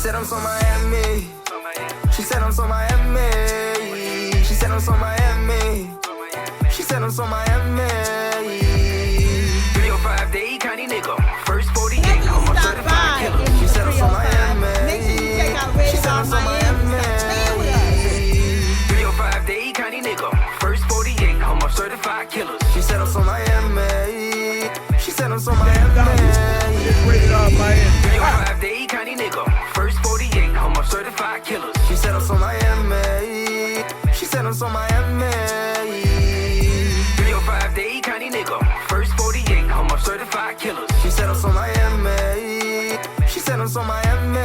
said I'm so Miami. She said I'm so Miami. She said I'm so Miami. She said I'm so Miami. 305 day county nigga. First 48. I'm a certified killer. She said I'm so Miami. Make sure you check out Rated She said R I'm so Miami. Miami. 305 day county nigga. First 48. I'm a certified killer. She said I'm so Miami. She said I'm so Miami. Rated R Miami. 305 day county nigga. First 48. I'm a certified killer. She said I'm so Miami. She said I'm so Miami. 305 day county nigga. First 48. I'm a certified killer. She said I'm so Miami. She said I'm so Miami.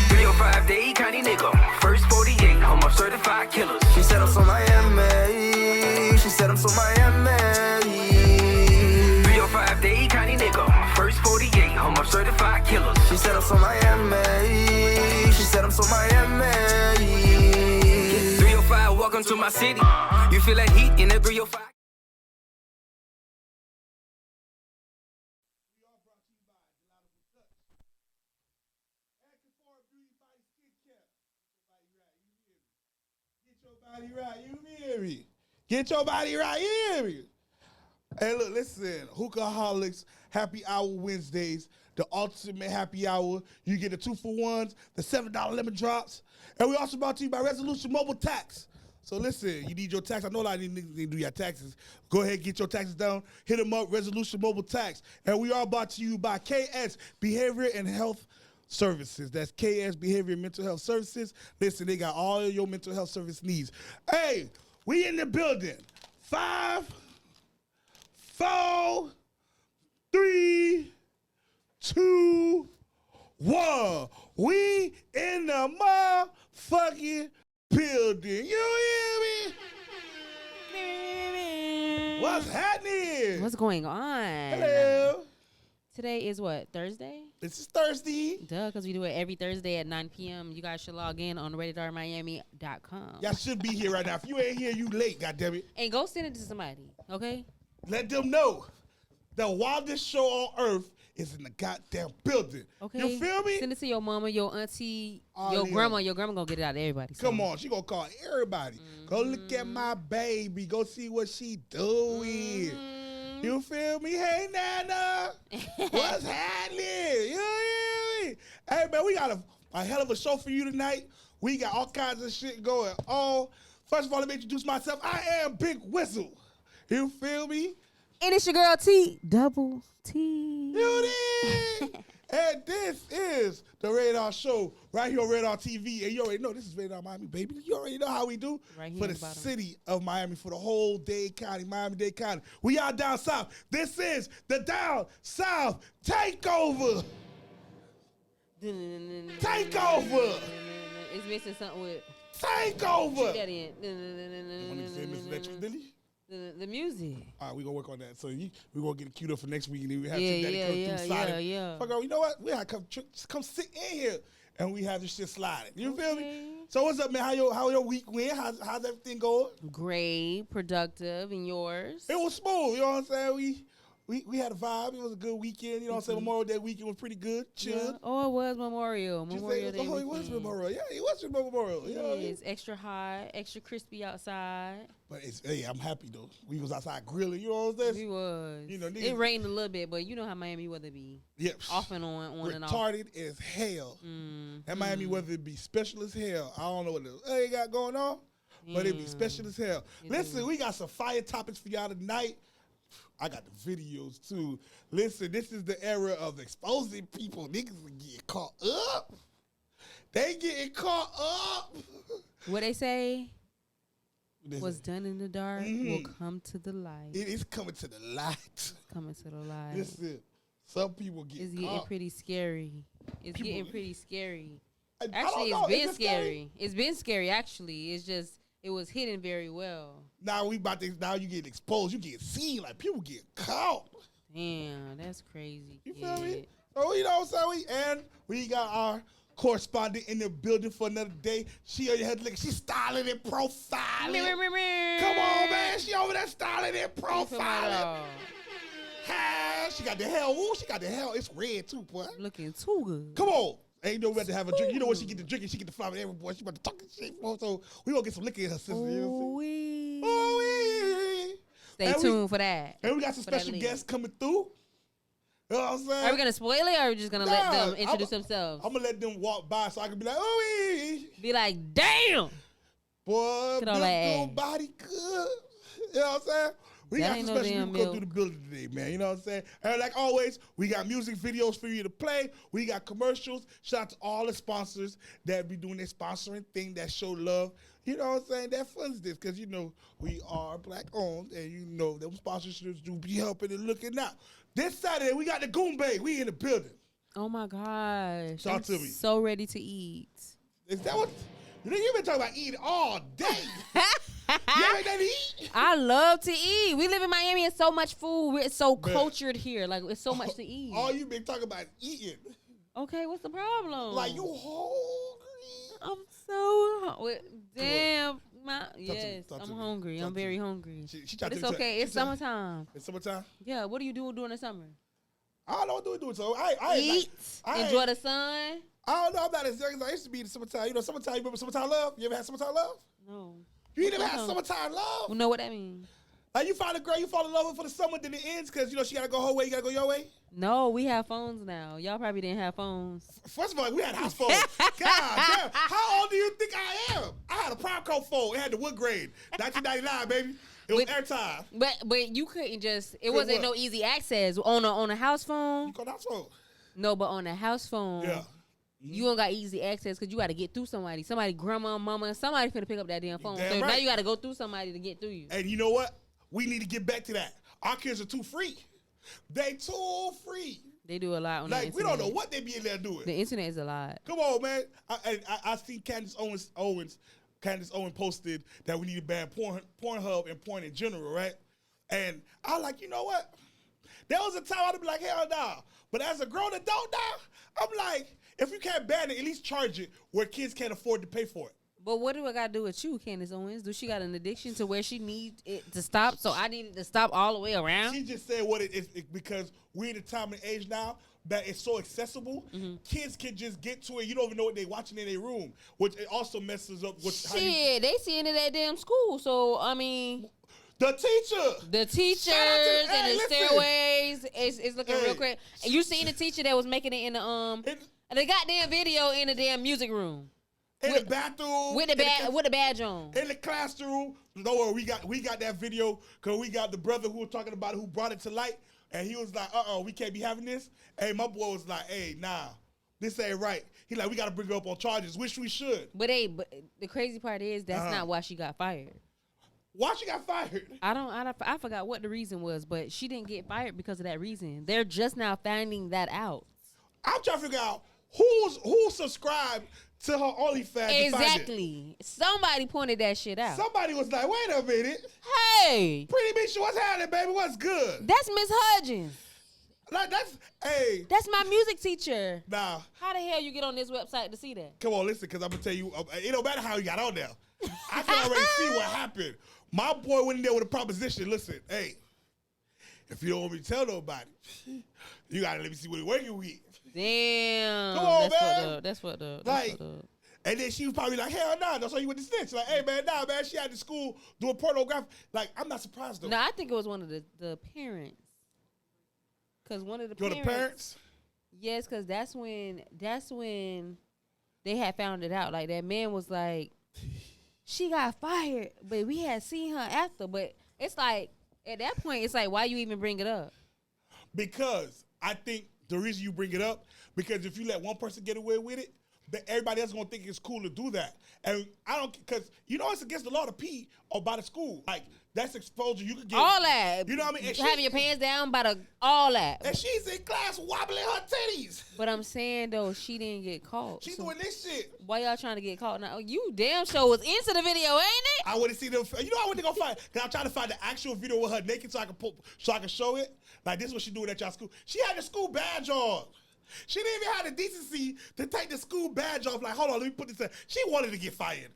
305 day county nigga. First 48. I'm a certified killer. She said I'm so Miami. She said I'm so Miami. 305 day county nigga. First 48. I'm a certified killer. She said I'm so Miami. She said I'm so Miami. 305, welcome to my city. You feel that heat in the 305. Body right, you hear me? Get your body right, you hear me? Hey, look, listen. Hookaholics, Happy Hour Wednesdays, the ultimate happy hour. You get the 2-for-1s, the $7 lemon drops. And we also brought to you by Resolution Mobile Tax. So listen, you need your tax. I know a lot of these niggas need to do your taxes. Go ahead, get your taxes down. Hit them up, Resolution Mobile Tax. And we are brought to you by KS Behavior and Health Services. That's KS Behavior and Mental Health Services. Listen, they got all of your mental health service needs. Hey, we in the building. 5, 4, 3, 2, 1. We in the motherfucking building. You hear me? What's happening? What's going on? Hello. Today is what, Thursday? This is Thursday. Duh, because we do it every Thursday at 9 p.m. You guys should log in on RatedRMiami.com. Y'all should be here right now. If you ain't here, you late, goddammit. And go send it to somebody, okay? Let them know the wildest show on earth is in the goddamn building. Okay. You feel me? Send it to your mama, your auntie, All your them. grandma. Your grandma gonna get it out to everybody. So. Come on, she gonna call everybody. Go look at my baby. Go see what she doing. You feel me? Hey, Nana. What's happening? You hear me? Hey, man, we got a hell of a show for you tonight. We got all kinds of shit going on. First of all, let me introduce myself. I am Big Whistle. You feel me? And it's your girl T. Double T. You did. And this is the Radar Show right here on Radar TV. And you already know this is Radar Miami, baby. You already know how we do Right here for in the the bottom. city of Miami, for the whole Dade County, Miami-Dade County. We are down south. This is the Down South Takeover. Takeover. It's missing something with. Takeover. That in. You want me to say Mr. Electric Dilly? The music. All right, we're going to work on that. So we're going to get it queued up for next week. And then we have Yeah, Trick Daddy come through sliding. yeah. Fuck, you know what? We have to come sit in here and we have this shit sliding. You feel me? Okay. So what's up, man? How your week went? How's everything going? Great, productive, and yours? It was smooth. You know what I'm saying? We had a vibe. It was a good weekend. You know what I'm saying? Memorial Day weekend was pretty good. Chilled. Yeah. Oh, it was Memorial. Memorial Day. It was Memorial. Yeah, it was Memorial. You know what I mean? It's extra hot, extra crispy outside. But hey, I'm happy though. We was outside grilling. You know what I'm saying? We was. You know, niggas, it rained a little bit, but you know how Miami weather be. Yep. Off and on and off. Retarded as hell. That Miami weather be special as hell. I don't know what they got going on, but it be special as hell. Listen, we got some fire topics for y'all tonight. I got the videos too. Listen, this is the era of exposing people. Niggas are getting caught up. They getting caught up. What they say? What's done in the dark will come to the light. It is coming to the light. It's coming to the light. Listen, some people get It's caught. getting pretty scary. It's People- getting pretty scary. I don't Actually, know. it's been Is it scary. It's been scary, actually. It's just, it was hidden very well. Now we about to. Now you get exposed. You get seen. Like people get caught. Damn, that's crazy. You feel me? So you know what I'm saying? We got our correspondent in the building for another day. She on your head looking. She's styling and profiling. Come on, man. She over there styling and profiling. Ha, she got the hell. Ooh, she got the hell. It's red too, boy. Looking too good. Come on. Ain't no better to have a drink. You know when she get the drinking, she get the fly with every boy. She about to talk shit. So we gonna get some liquor in her system. You know what I'm saying? Stay tuned for that. And we got some special guests coming through. You know what I'm saying? Are we gonna spoil it, or are we just gonna let them introduce themselves? I'm gonna let them walk by so I can be like, be like, damn. Boy, big body good. You know what I'm saying? We got some special people come through the building today, man. You know what I'm saying? And like always, we got music videos for you to play. We got commercials. Shout out to all the sponsors that be doing their sponsoring thing that show love. You know what I'm saying? That funds this because, you know, we are black owned and, you know, them sponsorships do be helping and looking out. This Saturday, we got the Goombay. We in the building. Oh, my gosh. Talk to me. So ready to eat. Is that what? You've been talking about eating all day. You ain't nothing to eat? I love to eat. We live in Miami. It's so much food. It's so cultured here. Like, it's so much to eat. All you been talking about eating. Okay, what's the problem? Like, you hungry? I'm so hungry. Damn. I'm hungry. I'm very hungry. But it's okay. It's summertime. It's summertime? Yeah. What do you do during the summer? I don't know what to do. So eat. Enjoy the sun. I don't know. I'm not as young as I used to be in the summertime. You know, summertime. You remember summertime love? You ever had summertime love? No. You never had summertime love? Well, know what that means? Like you find a girl you fall in love with for the summer, then it ends because, you know, she got to go her way, you got to go your way? No, we have phones now. Y'all probably didn't have phones. First of all, we had house phones. God damn. How old do you think I am? I had a Prime phone. It had the wood grain. 1999, baby. It was airtime. But you couldn't just, it wasn't no easy access. On a house phone. You call house phone? No, but on a house phone. Yeah. You don't got easy access because you got to get through somebody. Somebody, grandma, mama, somebody finna pick up that damn phone. So now you got to go through somebody to get through you. And you know what? We need to get back to that. Our kids are too free. They too free. They do a lot on the internet. Like, we don't know what they be in there doing. The internet is a lot. Come on, man. I see Candace Owens posted that we need to ban Pornhub and porn in general, right? And I was like, you know what? There was a time I'd be like, hell nah. But as a grown adult now, I'm like, if you can't ban it, at least charge it where kids can't afford to pay for it. But what do I got to do with you, Candace Owens? Do she got an addiction to where she needs it to stop? So I need it to stop all the way around? She just said what it is because we're in a time and age now that it's so accessible. Mm-hmm. Kids can just get to it. You don't even know what they're watching in their room, which it also messes up. They seeing it at damn school. So, I mean... The teachers and the stairways, it's looking real crazy. And you seen the teacher that was making it in the goddamn video in the damn music room. In the bathroom. With the badge on. In the classroom. Don't worry, we got that video because we got the brother who was talking about it who brought it to light. And he was like, we can't be having this. Hey, my boy was like, hey, nah, this ain't right. He like, we got to bring her up on charges, which we should. But the crazy part is that's not why she got fired. Why she got fired? I forgot what the reason was, but she didn't get fired because of that reason. They're just now finding that out. I'm trying to figure out who subscribed to her OnlyFans. Exactly. Somebody pointed that shit out. Somebody was like, wait a minute. Hey. Pretty bitch, what's happening, baby? What's good? That's Miss Hudgens. Like, that's my music teacher. Nah. How the hell you get on this website to see that? Come on, listen, because I'm going to tell you, it don't matter how you got on there. I can already see what happened. My boy went in there with a proposition. Listen, hey, if you don't want me to tell nobody, you got to let me see what he's working with. Damn. Come on, man. That's what the. And then she was probably like, hell nah, that's why you went to snitch. Like, hey, man, nah, man, she had to school doing pornography. Like, I'm not surprised, though. No, I think it was one of the parents. Because one of the parents. The parents? Yes, because that's when they had found it out. Like, that man was like, she got fired, but we had seen her after. But it's like, at that point, it's like, why you even bring it up? Because I think the reason you bring it up, because if you let one person get away with it, then everybody else is going to think it's cool to do that. And I don't, because you know it's against the law to pee or by the school. Like, that's exposure. You could get all that. You know what I mean? And having your pants down by all that. And she's in class wobbling her titties. But I'm saying though, she didn't get caught. She's doing this shit. Why y'all trying to get caught now? You damn sure was into the video, ain't it? I want to see them. You know I went to go find. Cause I'm trying to find the actual video with her naked so I can show it. Like this is what she doing at y'all school. She had the school badge on. She didn't even have the decency to take the school badge off. Like, hold on, let me put this in. She wanted to get fired.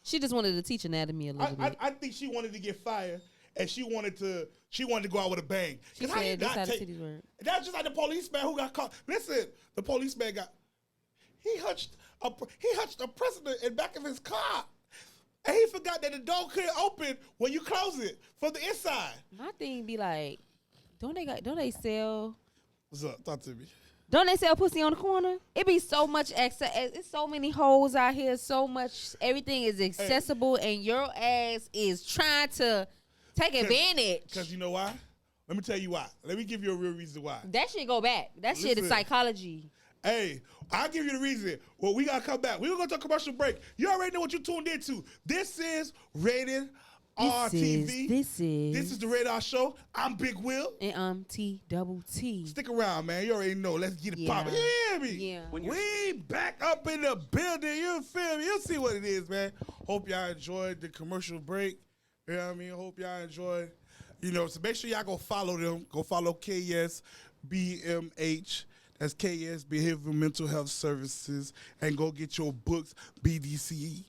She just wanted to teach anatomy a little bit. I think she wanted to get fired, and she wanted to go out with a bang. She said that's how the titties work. That's just like the policeman who got caught. Listen, the policeman he hunched a president in the back of his car. And he forgot that the door couldn't open when you close it from the inside. My thing be like, don't they sell? What's up? Talk to me. Don't they sell pussy on the corner? It be so much access. It's so many hoes out here. So much. Everything is accessible, and your ass is trying to take advantage. Because you know why? Let me tell you why. Let me give you a real reason why. That shit go back. That shit is psychology. Hey, I'll give you the reason. Well, we got to come back. We're going to go to a commercial break. You already know what you tuned into. This is Rated RTV. This is the Radar Show. I'm Big Will. And I'm T-double-T. Stick around, man. You already know. Let's get it popping. You hear me? Yeah. We back up in the building. You feel me? You'll see what it is, man. Hope y'all enjoyed the commercial break. You know what I mean? Hope y'all enjoyed. You know, so make sure y'all go follow them. Go follow KSBMH. That's KS Behavioral Mental Health Services. And go get your books, BDCI.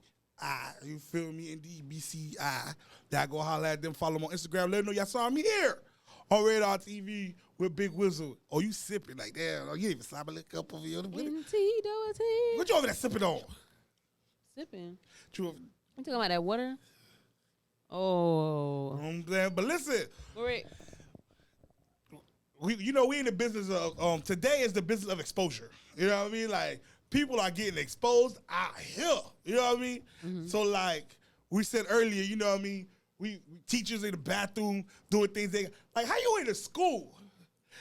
You feel me? Indeed, BCI. Y'all go holler at them. Follow them on Instagram. Let them know y'all saw me here on Radar TV with Big Whistle. Oh, you sipping like that. Oh, you even slap a little cup over here. What you over there sipping on? Sipping. You talking about that water? Oh. But listen. Correct. We in the business of, today is the business of exposure. You know what I mean? Like, people are getting exposed out here. You know what I mean? Mm-hmm. So, like we said earlier, you know what I mean? We teachers in the bathroom doing things. Like, how you in the school?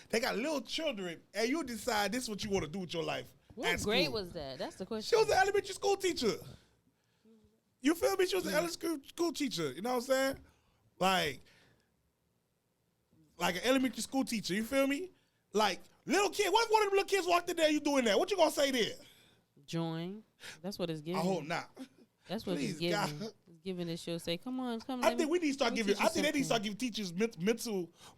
They got little children, and you decide this is what you want to do with your life. What grade was that? That's the question. She was an elementary school teacher. You feel me? She was an elementary school teacher. You know what I'm saying? Like an elementary school teacher. You feel me? Like, little kid. What if one of them little kids walked in there, you doing that? What you gonna say there? Join. That's what it's giving. I hope not. That's what it's giving. It's giving this show. Say, come on. I think we need to start giving. I think they need to start giving teachers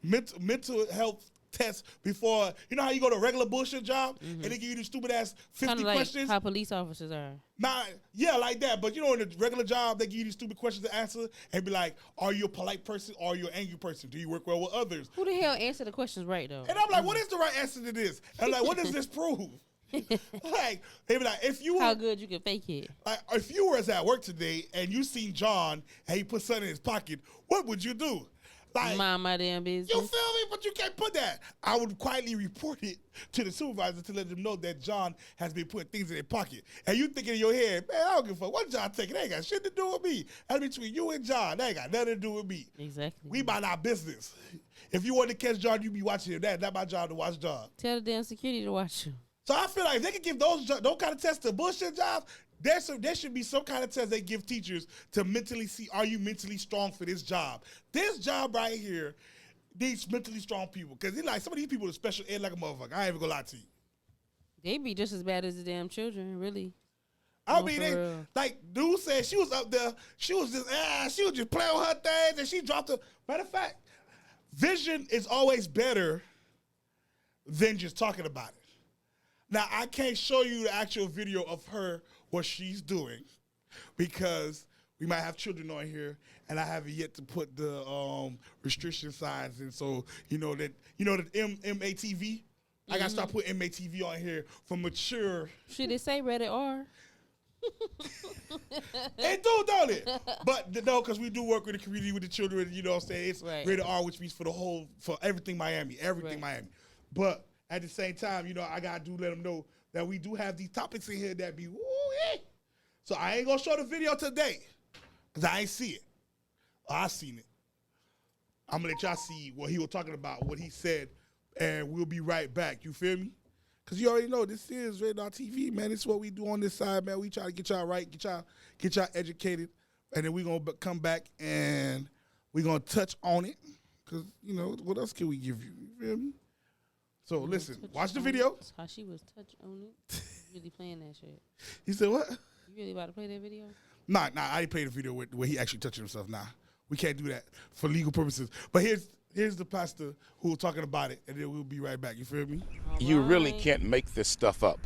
mental health tests before. You know how you go to a regular bullshit job and they give you the stupid ass 50 like questions. How police officers are. Nah, yeah, like that. But you know, in a regular job, they give you these stupid questions to answer and be like, "Are you a polite person or are you an angry person? Do you work well with others?" Who the hell answer the questions right though? And I'm like, what is the right answer to this? And I'm like, what does this prove? Like, they be like, if you were, how good you can fake it. Like, if you was at work today and you seen John and he put something in his pocket, what would you do? Like, mind my damn business. You feel me? But you can't put that. I would quietly report it to the supervisor to let them know that John has been putting things in their pocket. And you thinking in your head, man, I don't give a fuck what John taking. They ain't got shit to do with me. That's between you and John. They ain't got nothing to do with me. Exactly. We mind our business. If you want to catch John, you be watching him. That's not my job to watch John. Tell the damn security to watch you. So I feel like if they can give those kind of tests to bullshit jobs, there should be some kind of test they give teachers to mentally see, are you mentally strong for this job? This job right here needs mentally strong people. Because like some of these people are special ed like a motherfucker. I ain't even gonna lie to you. They be just as bad as the damn children, really. I mean, like dude said she was up there, she was just playing with her things and she dropped her. Matter of fact, vision is always better than just talking about it. Now, I can't show you the actual video of her, what she's doing, because we might have children on here, and I haven't yet to put the restriction signs in. So, the MATV? I got to start putting MATV on here for mature. Should it say rated R? It do, don't it? But no, because we do work with the community, with the children, you know what I'm saying? It's rated R, which means for everything Miami, Miami. But at the same time, I got to let them know that we do have these topics in here that be woo-ee. So I ain't going to show the video today because I ain't see it. I seen it. I'm going to let y'all see what he was talking about, what he said, and we'll be right back. You feel me? Because you already know this is Radar TV, man. This is what we do on this side, man. We try to get y'all right, get y'all educated, and then we're going to come back and we're going to touch on it because, what else can we give you? You feel me? So listen, watch the video. How she was touch on it. Really playing that shit. He said what? You really about to play that video? Nah, I didn't play the video where he actually touched himself. Nah, we can't do that for legal purposes. But here's the pastor who was talking about it, and then we'll be right back. You feel me? You really can't make this stuff up.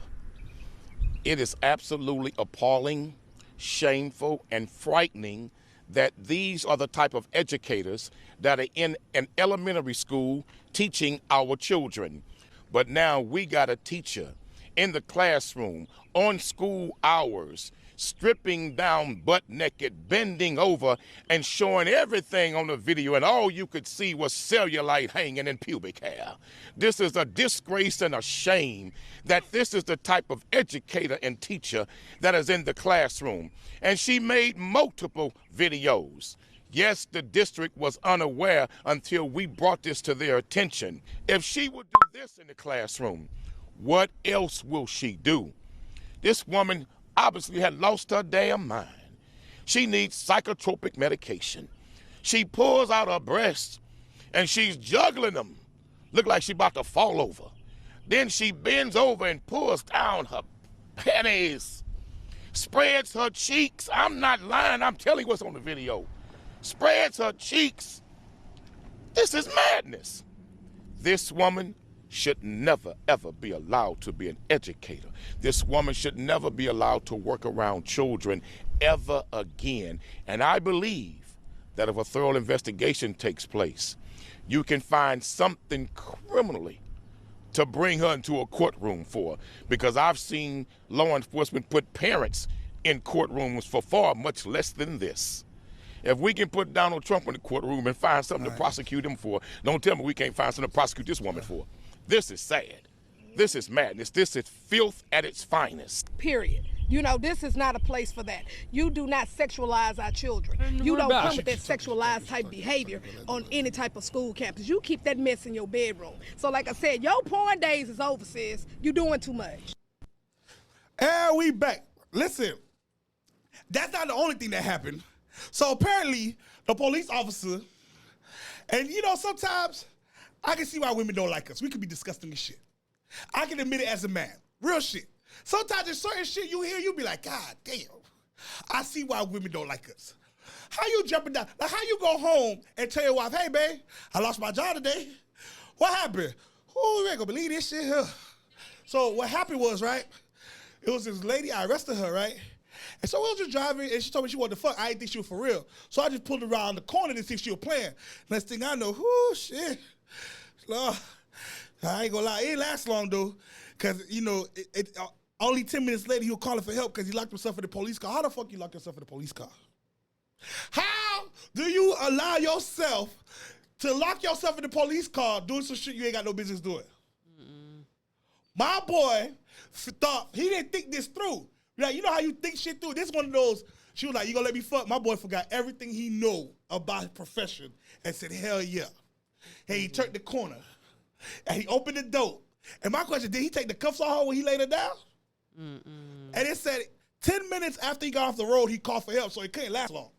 It is absolutely appalling, shameful, and frightening that these are the type of educators that are in an elementary school teaching our children. But now we got a teacher in the classroom, on school hours, stripping down butt naked, bending over, and showing everything on the video, and all you could see was cellulite hanging in pubic hair. This is a disgrace and a shame that this is the type of educator and teacher that is in the classroom. And she made multiple videos. Yes, the district was unaware until we brought this to their attention. If she would do this in the classroom, what else will she do? This woman obviously had lost her damn mind. She needs psychotropic medication. She pulls out her breasts and she's juggling them. Look like she's about to fall over. Then she bends over and pulls down her panties, spreads her cheeks. I'm not lying, I'm telling you what's on the video. Spreads her cheeks. This is madness. This woman should never, ever be allowed to be an educator. This woman should never be allowed to work around children ever again. And I believe that if a thorough investigation takes place, you can find something criminally to bring her into a courtroom for. Because I've seen law enforcement put parents in courtrooms for far much less than this. If we can put Donald Trump in the courtroom and find something to prosecute him for, don't tell me we can't find something to prosecute this woman for. This is sad. This is madness. This is filth at its finest. Period. You know, this is not a place for that. You do not sexualize our children. You don't come with that sexualized type behavior on any type of school campus. You keep that mess in your bedroom. So like I said, your porn days is over, sis. You doing too much. And we back. Listen, that's not the only thing that happened. So apparently, the police officer, and you know, sometimes I can see why women don't like us. We could be disgusting as shit. I can admit it as a man. Real shit. Sometimes there's certain shit you hear, you be like, God damn. I see why women don't like us. How you jumping down? Like how you go home and tell your wife, hey, babe, I lost my job today. What happened? Oh, you ain't gonna believe this shit here. So what happened was, right, it was this lady, I arrested her, right? And so we was just driving, and she told me she wanted to fuck. I didn't think she was for real. So I just pulled around the corner to see if she was playing. Next thing I know, whoo, shit. Lord, I ain't gonna lie, it didn't last long, though. Because, you know, only 10 minutes later, he was calling for help because he locked himself in the police car. How the fuck you lock yourself in the police car? How do you allow yourself to lock yourself in the police car doing some shit you ain't got no business doing? My boy thought, he didn't think this through. Like, you know how you think shit through? This one of those, she was like, you gonna let me fuck? My boy forgot everything he know about his profession and said, hell yeah. Hey, he turned the corner and he opened the door. And my question, did he take the cuffs off her when he laid her down? And it said 10 minutes after he got off the road, he called for help, so it couldn't last long.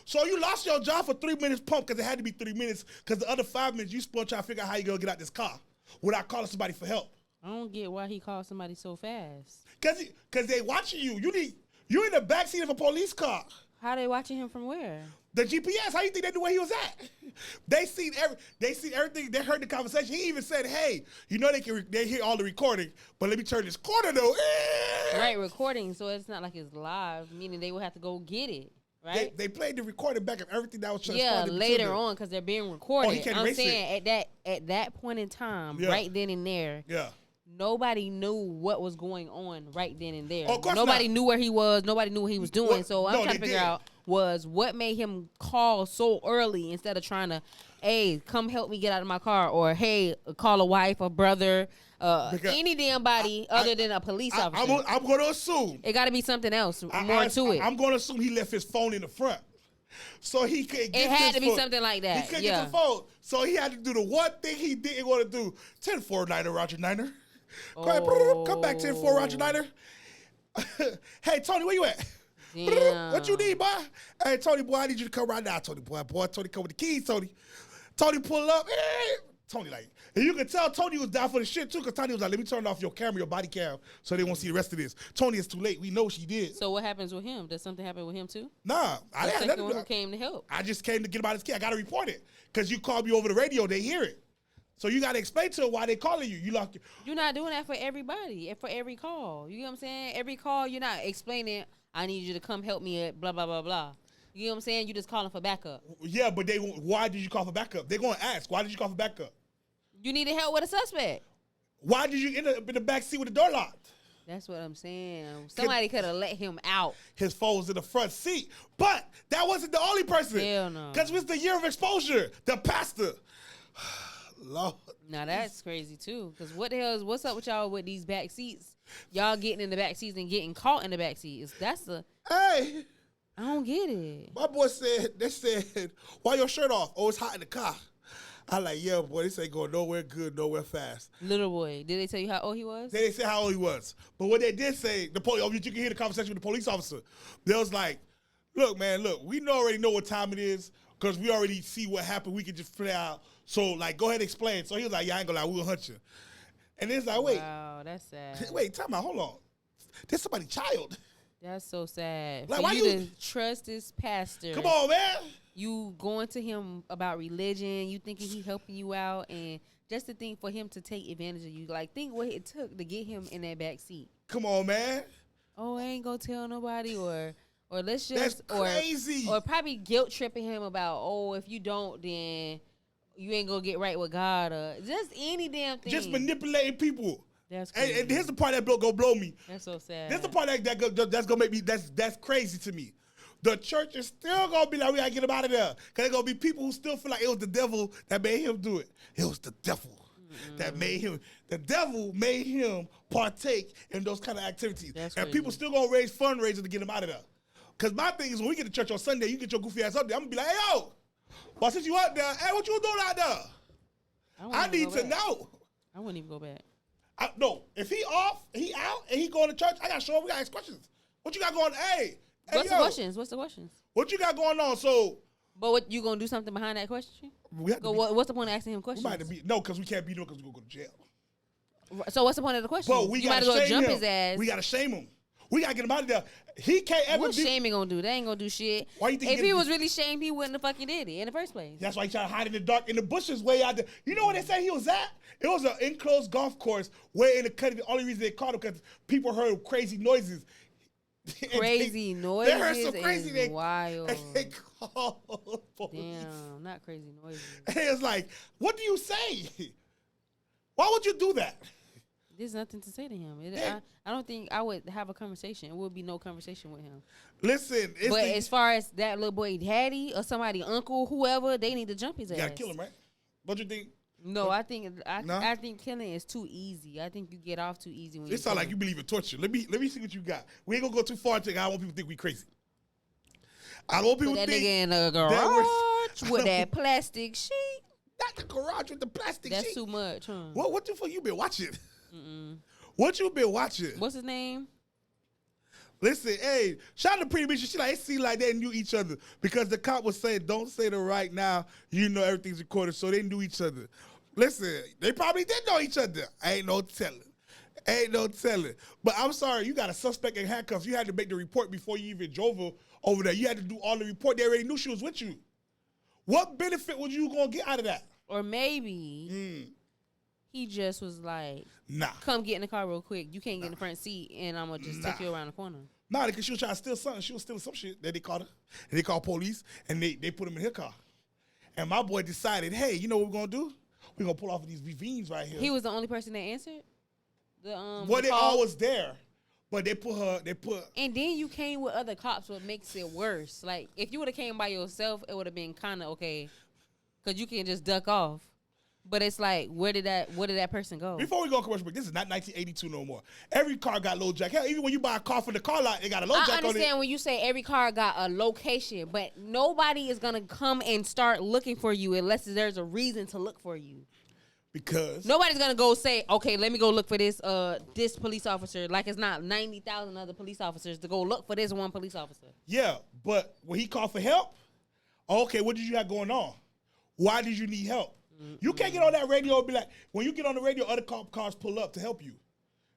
So you lost your job for 3 minutes pump because it had to be 3 minutes because the other 5 minutes you spent trying to figure out how you gonna get out this car without calling somebody for help. I don't get why he called somebody so fast. Cause they watching you. You in the backseat of a police car. How they watching him from where? The GPS. How you think they knew where he was at? They seen everything. They heard the conversation. He even said, "Hey, you know they hear all the recording, but let me turn this corner though." Right, recording. So it's not like it's live, meaning they will have to go get it. Right? They played the recording back of everything that was transpired. Yeah, later on because they're being recorded. I'm saying at that point in time, right then and there. Yeah. Nobody knew what was going on right then and there. Oh, of course nobody not. knew where he was. Nobody knew what he was doing. Well, so I'm trying to figure out was what made him call so early instead of trying to, hey, come help me get out of my car, or hey, call a wife, a brother, any damn body other than a police officer. I'm going to assume. It got to be something else more to it. I'm going to assume he left his phone in the front. So he couldn't get it had to be phone. something like that. He couldn't get the phone. So he had to do the one thing he didn't want to do. 10-4 Niner, Roger Niner. Come back, 10-4 Roger Niner. Hey, Tony, where you at? Damn. What you need, boy? Hey, Tony, boy, I need you to come right now, Tony, boy. Tony, come with the keys, Tony. Tony pull up. Hey. Tony like, and you can tell Tony was down for the shit, too, because Tony was like, let me turn off your camera, your body cam, so they won't see the rest of this. Tony, it's too late. We know she did. So what happens with him? Does something happen with him, too? Nah. I had nothing. Who came to help? I just came to get him out of his kid. I got to report it, because you called me over the radio. They hear it. So you got to explain to them why they calling you. You're not doing that for everybody and for every call. You know what I'm saying? Every call, you're not explaining, I need you to come help me at blah, blah, blah, blah. You know what I'm saying? You're just calling for backup. Yeah, but why did you call for backup? They're going to ask, why did you call for backup? You needed help with a suspect. Why did you end up in the back seat with the door locked? That's what I'm saying. Somebody could have let him out. His phone was in the front seat. But that wasn't the only person. Hell no. Because it was the year of exposure. The pastor. Lord. Now that's crazy too. Because what's up with y'all with these back seats? Y'all getting in the back seats and getting caught in the back seats. Hey. I don't get it. My boy they said, why your shirt off? Oh, it's hot in the car. I like, yeah, boy, this ain't going nowhere good, nowhere fast. Little boy, did they tell you how old he was? They didn't say how old he was. But what they did say, you can hear the conversation with the police officer. They was like, look, man, we already know what time it is because we already see what happened. We can just figure out. So, like, go ahead and explain. So he was like, yeah, I ain't gonna lie, we'll hunt you. And it's like, wait. Wow, that's sad. Wait, time out, hold on. There's somebody's child. That's so sad. Like, For why you you to trust this pastor. Come on, man. You going to him about religion, you thinking he helping you out, and just to think for him to take advantage of you. Like, think what it took to get him in that back seat. Come on, man. Oh, I ain't gonna tell nobody, or let's just That's crazy. or probably guilt tripping him about, oh, if you don't, then you ain't gonna get right with God, or just any damn thing. Just manipulating people. That's crazy. And here's the part that gonna blow me. That's so sad. This is the part that's gonna make me that's crazy to me. The church is still gonna be like, we gotta get him out of there. Cause there's gonna be people who still feel like it was the devil that made him do it. It was the devil that made him. The devil made him partake in those kind of activities. That's and crazy. people still gonna raise fundraisers to get him out of there. Cause my thing is when we get to church on Sunday, you get your goofy ass up there. I'm gonna be like, hey yo, well, since you out there, hey, what you doing out there? I need to know. I wouldn't even go back. No, if he off, he out, and he going to church, I gotta show him. We gotta ask questions. What you got going? Hey, What's the yo, questions? What's the questions? What you got going on? So, But what you gonna do something behind that question? we have to be, What's the point of asking him we questions? might have to be no, because we can't beat him because we gonna go to jail. So what's the point of the question? But we You might gotta as well shame jump him. his ass. We gotta shame him. We gotta get him out of there. He can't ever What's be. shaming gonna do? They ain't gonna do shit. Why you think If he he gonna was do- really shamed, he wouldn't have fucking did it in the first place. That's why he tried to hide in the dark in the bushes way out there. You know where they say he was at? It was an enclosed golf course way in the country. The only reason they caught him because people heard crazy noises. And Crazy they noises heard some crazy. is wild. And they called police. Damn, not crazy noises. And it's like, what do you say? Why would you do that? There's nothing to say to him. Yeah. I don't think I would have a conversation. It would be no conversation with him. Listen, it's But as far as that little boy daddy or somebody uncle, whoever, they need to jump his you ass. gotta kill him, right? What you think? No, I think No? I think killing is too easy. I think you get off too easy when It sounds like you believe in torture. Let me see what you got. We ain't gonna go too far. I don't want people to think we crazy. I don't want people put to that think nigga in the that we're- garage with that plastic sheet. not the garage with the plastic That's sheet. too much, huh? What the fuck you been watching? What you been watching? What's his name? Listen, hey, shout out to Pretty Bitch. She like, it seemed like they knew each other because the cop was saying, don't say the right now. You know everything's recorded, so they knew each other. Listen, they probably did know each other. Ain't no telling. But I'm sorry, you got a suspect in handcuffs. You had to make the report before you even drove over there. You had to do all the report. They already knew she was with you. What benefit was you going to get out of that? Or maybe he just was like, Nah. come get in the car real quick. You can't get in the front seat, and I'm going to just take you around the corner. Nah, because she was trying to steal something. She was stealing some shit that they caught her. And they called police, and they put him in her car. And my boy decided, hey, you know what we're going to do? We're going to pull off of these ravines right here. He was the only person that answered? Well, the they call? all was there. But they put. And then you came with other cops, what makes it worse. Like, if you would have came by yourself, it would have been kind of okay. Because you can just duck off. But it's like, where did that person go? Before we go commercial break, this is not 1982 no more. Every car got low jack. Hell, even when you buy a car from the car lot, it got a low jack on it. I understand when you say every car got a location, but nobody is going to come and start looking for you unless there's a reason to look for you. Because Nobody's going to go say, okay, let me go look for this police officer. Like it's not 90,000 other police officers to go look for this one police officer. yeah, but when he called for help, okay, what did you have going on? Why did you need help? You can't get on that radio and be like, when you get on the radio, other cars pull up to help you.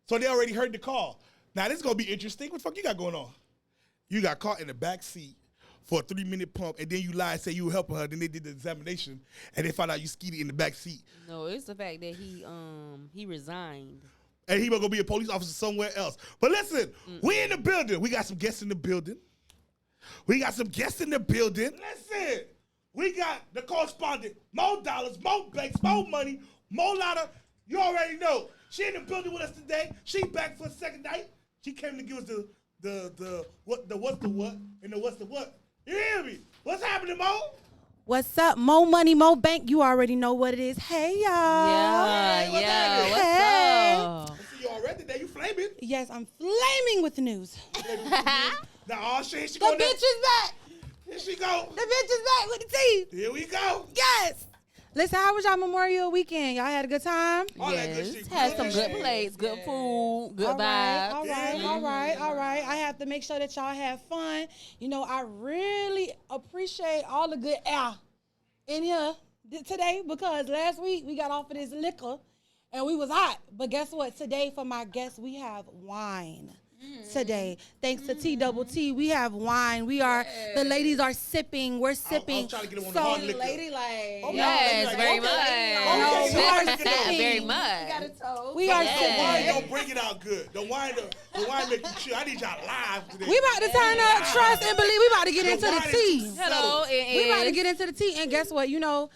So they already heard the call. Now this is gonna be interesting. What the fuck you got going on? You got caught in the back seat for a 3-minute pump, and then you lied and said you were helping her. Then they did the examination, and they found out you skeeted in the back seat. No, it's the fact that he resigned. And he was gonna be a police officer somewhere else. But listen, we in the building. We got some guests in the building. Listen, we got the correspondent, more dollars, more banks, more money, more lot of You already know. She in the building with us today. She back for a second night. She came to give us the what's the what and the what's the what. You hear me? What's happening, Mo? What's up? Mo Money, Mo Bank. You already know what it is. Hey, y'all. Yeah, what's yeah. What's Hey. up? I see you already today. You flaming. Yes, I'm flaming with the news. Now all shit. She The going bitch is back. Here she go. The bitch is back with the teeth. Here we go. Yes. Listen, how was y'all Memorial Weekend? Y'all had a good time? All that good Yes, shit. had some good shit. plates, good food, good All right, vibes. all right. I have to make sure that y'all have fun. You know, I really appreciate all the good air in here today because last week we got off of this liquor and we was hot. But guess what? Today for my guests, we have wine. Today, thanks to TTT, we have wine. We are the ladies are sipping. We're sipping. I'm trying to get them on the hard liquor. Ladylike. Oh, Yes, no, very okay. much. Okay, we are sipping. Very sipping. much. We are The wine sipping. don't bring it out good. The wine make you chill. I need y'all live today. We about to turn up, trust and believe. We about to get into wine the is tea. too Hello, settled. it We about to is. get into the tea. And guess what? You know,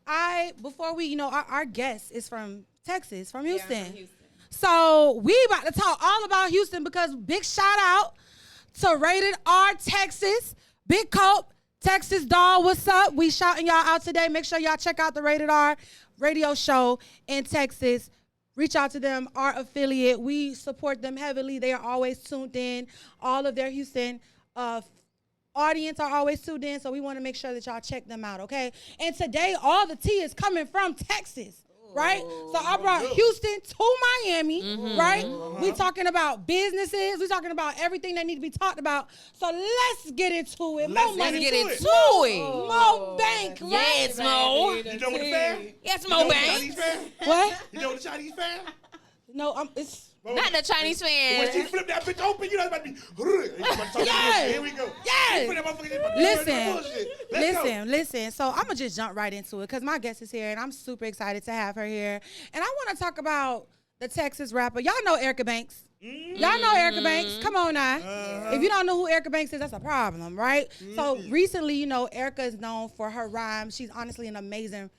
our guest is from Texas, from Houston. So we about to talk all about Houston because big shout out to Rated R Texas. Big Cope, Texas doll, what's up? We shouting y'all out today. Make sure y'all check out the Rated R radio show in Texas. Reach out to them, our affiliate. We support them heavily. They are always tuned in. All of their Houston audience are always tuned in, so we want to make sure that y'all check them out, okay? And today, all the tea is coming from Texas. Right? So I brought Houston to Miami, right? We talking about businesses. We talking about everything that need to be talked about. So let's get into it. Let's Mo money. get into it. Mo Bank, right? Yes, Mo. You done with the fan? Yes, You Mo done with the Bank. Chinese fan? What? You done with the Chinese fan? No, it's... Not the Chinese When she fan. flip that bitch open, you know it's about to be. You about to talk Yes. Here we go. Yes. She flip that motherfucker, about to be bullshit. Let's go. Listen. So I'm going to just jump right into it because my guest is here, and I'm super excited to have her here. And I want to talk about the Texas rapper. Y'all know Erica Banks. Y'all know Erica Banks. Come on now. If you don't know who Erica Banks is, that's a problem, right? So recently, you know, Erica is known for her rhymes. She's honestly an amazing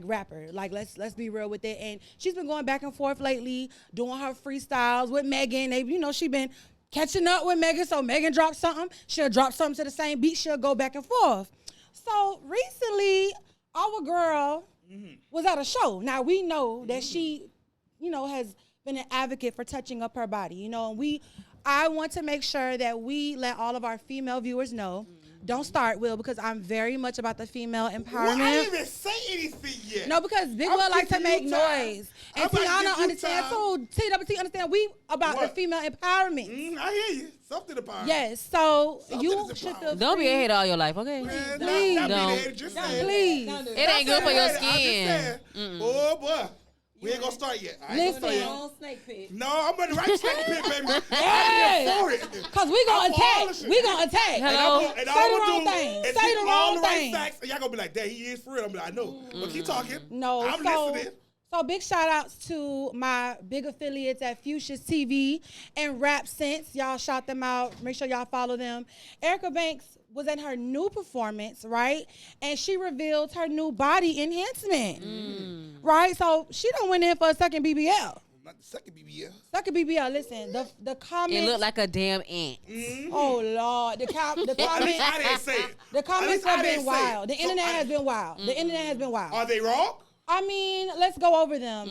rapper. Let's be real with it. And she's been going back and forth lately, doing her freestyles with Megan. She been catching up with Megan. So Megan drops something, she'll drop something to the same beat. She'll go back and forth. So recently, our girl was at a show. Now we know that she, has been an advocate for touching up her body. And I want to make sure that we let all of our female viewers know. Don't start, Will, because I'm very much about the female empowerment. Well, I didn't even say anything yet. No, because Big Will likes to make noise. And Tiana understands too. TWT understand we about the female empowerment. I hear you. Something about it. Yes, so Something you is should about feel it. Don't be a free. hater all your life, okay? Man, Please not don't. be the hater, just saying. Please. It ain't good for your I'm just skin. saying. Oh, boy. We ain't gonna start yet. I ain't gonna start yet. No, I'm ready to write snake pit, baby. Hey. I'm here for it. Because we gonna I'm for all attack. this shit. We gonna attack. Hello? And Say all the I'm wrong gonna do thing. is Say give the you all wrong the right thing. facts, and y'all gonna be like, "Dang, he is for real." I'm like, "I know," but keep talking. No, I'm so listening. big shout outs to my big affiliates at Fuchsia's TV and Rap Sense. Y'all shout them out. Make sure y'all follow them. Erica Banks was at her new performance, right? And she revealed her new body enhancement, right? So she done went in for a second BBL. Not the second BBL. Second BBL. Listen, the comments. It looked like a damn ant. Oh Lord, the At least comments. I didn't say it. The At comments least I have didn't been say wild. it. The So internet I- has been wild. The internet has been wild. Are they wrong? I mean, let's go over them.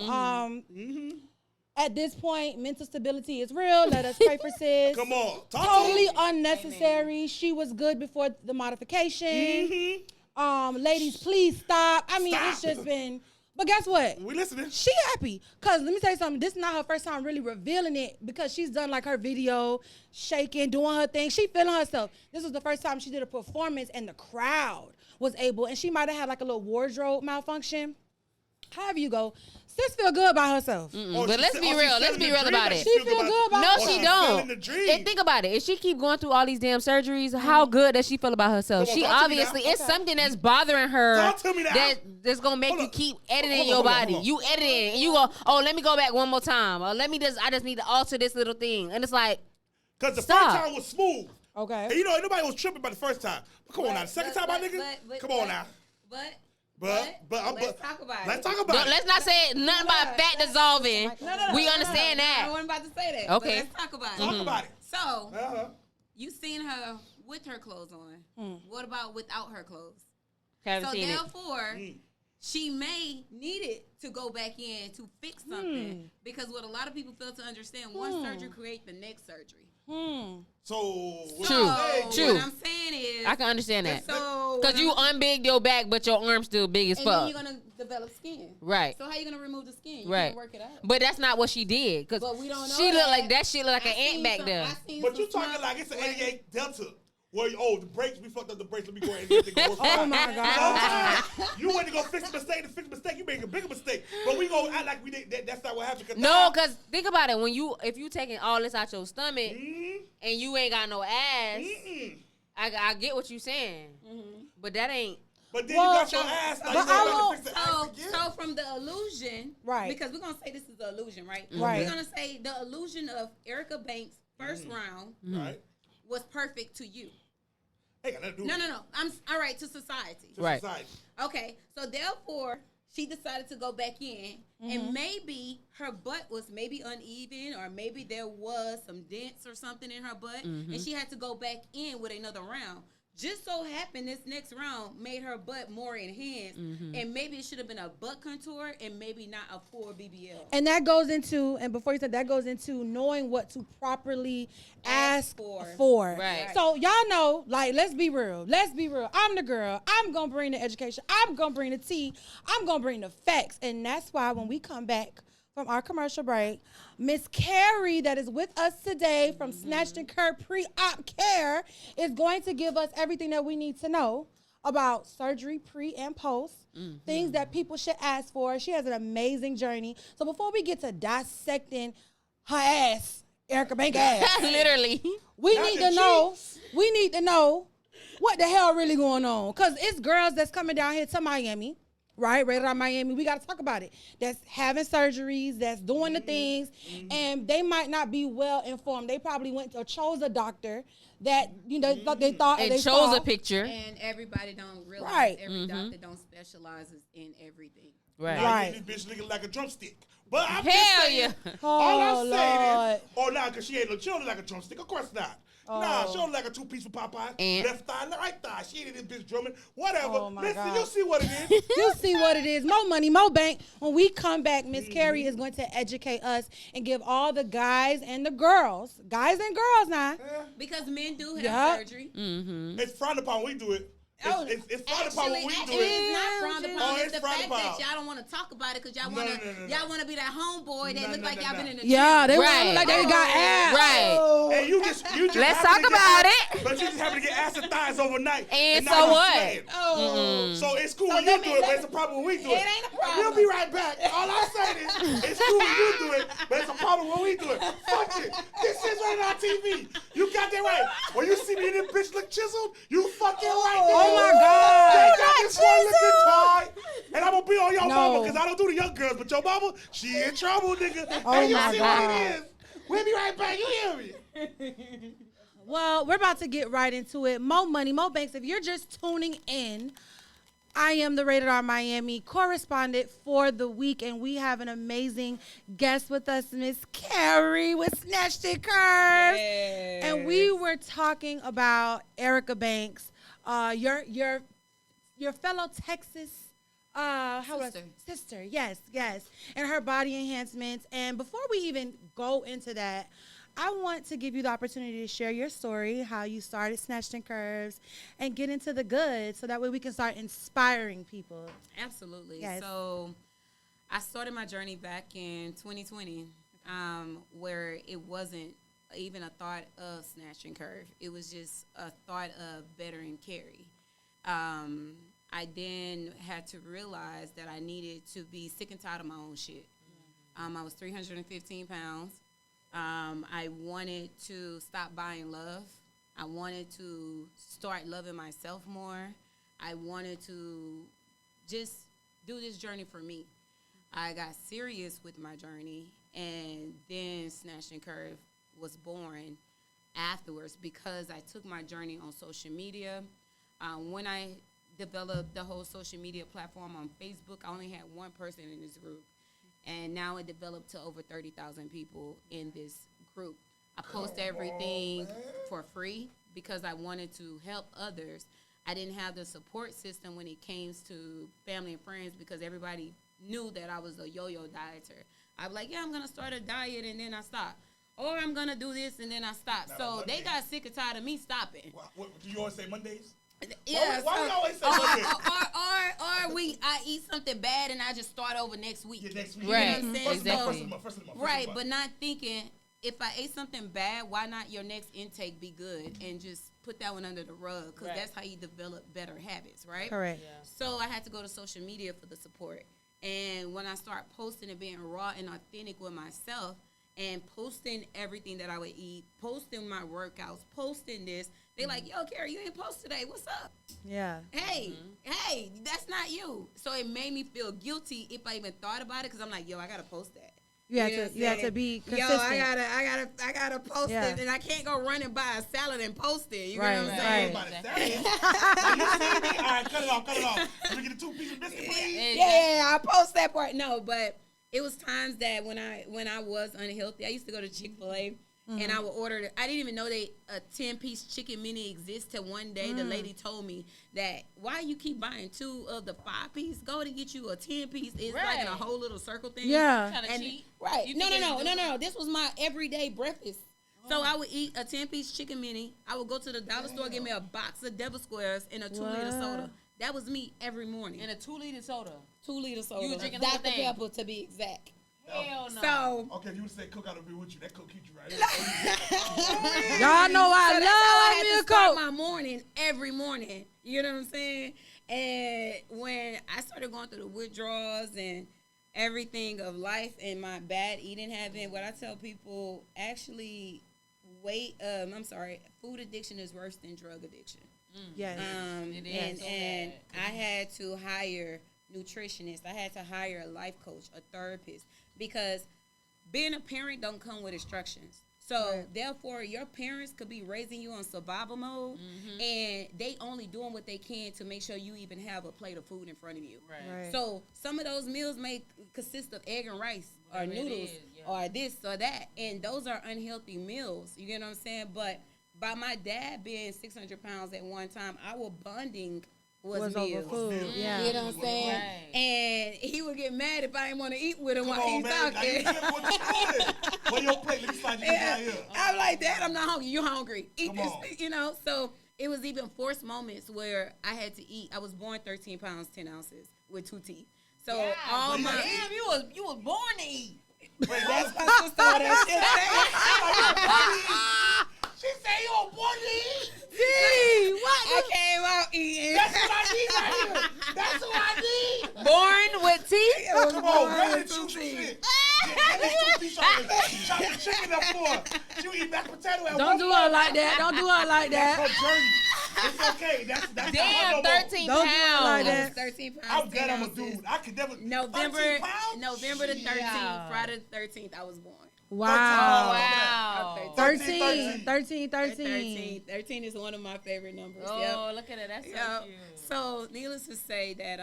At this point, mental stability is real. Let us pray for sis. Come on, talk Totally to unnecessary. She was good before the modification. Mm-hmm. Ladies, please stop. I mean, Stop. it's just been. But guess what? We listening. She happy. Cause let me tell you something. This is not her first time really revealing it because she's done like her video, shaking, doing her thing. She feeling herself. This was the first time she did a performance and the crowd was able, and she might have had like a little wardrobe malfunction. However you go, sis feel good about herself. But let's be real. Let's be real about it. She feel good about No, herself. she she's don't. feeling the dream. And think about it. If she keep going through all these damn surgeries, how good does she feel about herself? Come on, She talk to me obviously, now. it's something that's bothering her Talk to me now. that's gonna make Hold you on. keep editing Hold on, your hold on, body. hold on. You editing, and you go, oh, let me go back one more time, or I just need to alter this little thing, and it's like, Because the Stop. first time was smooth. Okay. And nobody was tripping about the first time. But come on now. The second time, my nigga? Come on now. But Let's talk about let's it. talk about it. Let's not say nothing about fat dissolving. We understand I that. wasn't about to say that. Okay. But let's talk about Talk it. about it. So, you seen her with her clothes on. What about without her clothes? Haven't So seen it. therefore, she may need it to go back in to fix something because what a lot of people fail to understand, one surgery creates the next surgery. So True. What I'm saying is, I can understand that. so Because you unbig your back, but your arm's still big as and fuck. then you're gonna develop skin. Right. So how you gonna remove the skin? You Right. can't work it out. But that's not what she did. Because But we don't know she looked that. like that shit looked like an I ant seen back some- there. I seen But some you talking small- like it's an 88 Delta. Where, the brakes, we fucked up the brakes. Let me go ahead and get the Oh my God. Sometimes you went to go fix a mistake. To fix a mistake, you make a bigger mistake. But we gonna act like we did. That's not what happened. No, because think about it. If you taking all this out your stomach Mm-hmm. and you ain't got no ass, I get what you saying. But that ain't. But then Well, you got your ass. Now but you gonna I fix the ass again. So from the illusion, Right. Because we're gonna say this is the illusion, right? Right. We're gonna say the illusion of Erica Banks' first round Right. was perfect to you. Hey, got nothing to do No, with no, no. I'm all right to society. it. To Right. society. Okay, so therefore she decided to go back in, and maybe her butt was maybe uneven, or maybe there was some dents or something in her butt, and she had to go back in with another round. Just so happened this next round made her butt more enhanced, and maybe it should have been a butt contour and maybe not a full BBL. And that goes into, and before you said that goes into knowing what to properly ask for. Right. So y'all know, like, let's be real. Let's be real. I'm the girl. I'm going to bring the education. I'm going to bring the tea. I'm going to bring the facts. And that's why when we come back from our commercial break, Miss Carrie, that is with us today from Snatched N Curve Pre-Op Care, is going to give us everything that we need to know about surgery pre and post, things that people should ask for. She has an amazing journey. So before we get to dissecting her ass, Erica Banks ass, Literally. we Not need the to know. cheeks. We need to know what the hell really going on. Cause it's girls that's coming down here to Miami, right? Rated R Miami. We got to talk about it. That's having surgeries. That's doing the things, and they might not be well informed. They probably went to chose a doctor that they thought And they chose saw. a picture. And everybody don't realize Right. every doctor don't specializes in everything. Right. Now Right. this bitch looking like a drumstick. But I'm Hell just saying, yeah. all Oh, I'm saying Lord. is, oh, nah, because she don't look like a drumstick. Of course not. Nah, she don't look like a two-piece for Popeye. And- Left thigh, right thigh. She ain't in this bitch drumming. Whatever. Oh, my Listen, God. you see what it is. You see what it is. More money, more bank. When we come back, Miss Carrie is going to educate us and give all the guys and the girls, guys and girls now. Because men do have Yeah. surgery. It's frowned upon when we do it. It's frowned upon when we do Actually, it. it's not frowned upon. Oh, it's the it's frowned fact that upon. y'all don't want to talk about it because y'all No, want no, to no, no, y'all want to be that homeboy that No, look no, like no, y'all no. been in the Yeah, they Right. look like they got ass. Right. And you just Let's happen talk to get about ass- it. But you just happen to get ass and thighs overnight. And now so you what? sweating. So it's cool when let you me- do it, let but it's me- a problem when we do it. It ain't a problem. We'll be right back. All I'm saying is, it's cool when you do it, but it's a problem when we do it. Fuck it. This is right on TV. You got that right. When you see me in this bitch look chiseled, you fucking right. Oh, my They God. got this one looking tight. And I'm gonna be on your No. mama, because I don't do the young girls, but your mama, she in trouble, nigga. Oh, and you my see God. what it is. We'll be right back. You hear me? Well, we're about to get right into it. Mo Money, Mo Banks. If you're just tuning in, I am the Rated R Miami correspondent for the week, and we have an amazing guest with us, Miss Carrie with Snatched N Curve. And we were talking about Erica Banks, your fellow Texas sister. Yes, and her body enhancements. And before we even go into that, I want to give you the opportunity to share your story, how you started Snatched N Curves, and get into the good, so that way we can start inspiring people. Absolutely. Yes. So I started my journey back in 2020, where it wasn't even a thought of Snatched N Curve. It was just a thought of bettering Carrie. I then had to realize that I needed to be sick and tired of my own shit. I was 315 pounds. I wanted to stop buying love. I wanted to start loving myself more. I wanted to just do this journey for me. I got serious with my journey, and then Snatched N Curve was born afterwards because I took my journey on social media. When I developed the whole social media platform on Facebook. I only had one person in this group, and now it developed to over 30,000 people in this group. I post everything for free because I wanted to help others. I didn't have the support system when it came to family and friends because everybody knew that I was a yo-yo dieter. I was like, yeah, I'm going to start a diet, and then I stop. Or I'm going to do this, and then I stop. So they got sick and tired of me stopping. What, do you always say Mondays? Yeah. Why we always say Mondays? I eat something bad, and I just start over next week. Yeah, next week. Right. You know what I'm saying? Exactly. First of the month. Right, but not thinking, if I ate something bad, why not your next intake be good and just put that one under the rug? Because that's how you develop better habits, right? Correct. Yeah. So I had to go to social media for the support. And when I start posting and being raw and authentic with myself and posting everything that I would eat, posting my workouts, posting this, they like, yo, Carrie, you ain't post today. What's up? Yeah. Hey, that's not you. So it made me feel guilty if I even thought about it because I'm like, yo, I got to post that. You have to be consistent. Yo, I gotta post it, and I can't go run and buy a salad and post it. You know what I'm saying? All right, cut it off. Let me get a 2-piece of biscuit, please. Yeah, I post that part. No, but it was times that when I was unhealthy, I used to go to Chick-fil-A. And I would order. I didn't even know a 10-piece chicken mini exists. Till one day, the lady told me that why you keep buying 2 of the 5-piece? Go to get you a 10-piece. It's like in a whole little circle thing. Yeah. Kinda cheap. Right. You No. think This was my everyday breakfast. So I would eat a 10-piece chicken mini. I would go to the dollar store, get me a box of Devil Squares and a 2-liter soda. That was me every morning. And a 2-liter soda. 2-liter soda. You were drinking the whole Dr. thing. Pepper to be exact. Hell no. So Okay, if you would say Coke, I would be with you. That Coke keeps you right here. Y'all know I that's how I love me had a to start Coke. my morning every morning. You know what I'm saying? And when I started going through the withdrawals and everything of life and my bad eating habit, what I tell people actually food addiction is worse than drug addiction. Yes. It is so And bad. I had to hire nutritionists. I had to hire a life coach, a therapist, because being a parent don't come with instructions. So therefore, your parents could be raising you on survival mode, and they only doing what they can to make sure you even have a plate of food in front of you. Right. So some of those meals may consist of egg and rice or Whatever it noodles is, yeah. or this or that, and those are unhealthy meals. You get what I'm saying? But by my dad being 600 pounds at one time, our bonding was over meals. food. Yeah. You know what I'm saying? Right. And he would get mad if I didn't want to eat with him Come while on, he's man. Now, you talking. remember what you doing. Where your plate? Let me slide you down here. I'm like, Dad, I'm not hungry. You're hungry. Eat Come this, on. you know? So it was even forced moments where I had to eat. I was born 13 pounds, 10 ounces with 2 teeth. So all my... Damn, you was born to eat. Wait, That's my sister. That She say you a boy. I came out eating. That's what I need right here. That's what I need. Born with teeth? Come on, ready to shoot shit. At least 2 piece chop the chicken up for her. She would eat mashed potato at Don't one do point. her like that. Don't do her like That's that. her journey. It's okay. That's not Damn, her no more. 13 Don't do her like pounds. I was that. 13 pounds. I'm 10 glad I'm a ounces. dude. I could never. November 13 pounds? the 13th, Yeah. Friday the 13th, I was born. Wow. Wow. 13. 13. 13 is one of my favorite numbers. Oh, Yep. look at that. That's so Yep. cute. So, needless to say that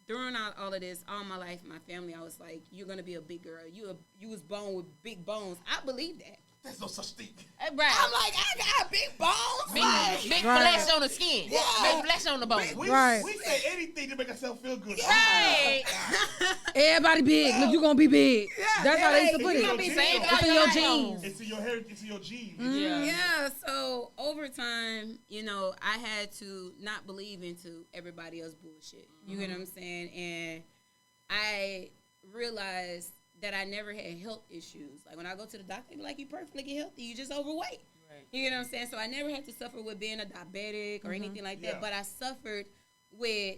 during all of this, all my life, my family, I was like, you're going to be a big girl. You was born with big bones. I believe that. There's no such thing. Hey, Brad. I'm like, I got big bones. Big, Like, big Right. flesh on the skin. Yeah. Big flesh on the bone. We Right. say anything to make ourselves feel good. Right. Everybody big. Look, you gonna be big. That's how they used to put It's it. in your Same genes. It's in your genes. It's in your heritage. It's in your genes. Yeah. Yeah, so over time, you know, I had to not believe into everybody else's bullshit. You get what I'm saying? And I realized that I never had health issues. Like when I go to the doctor, they be like, you perfectly get healthy. You just overweight. Right. You get what I'm saying? So I never had to suffer with being a diabetic or anything like that. Yeah. But I suffered with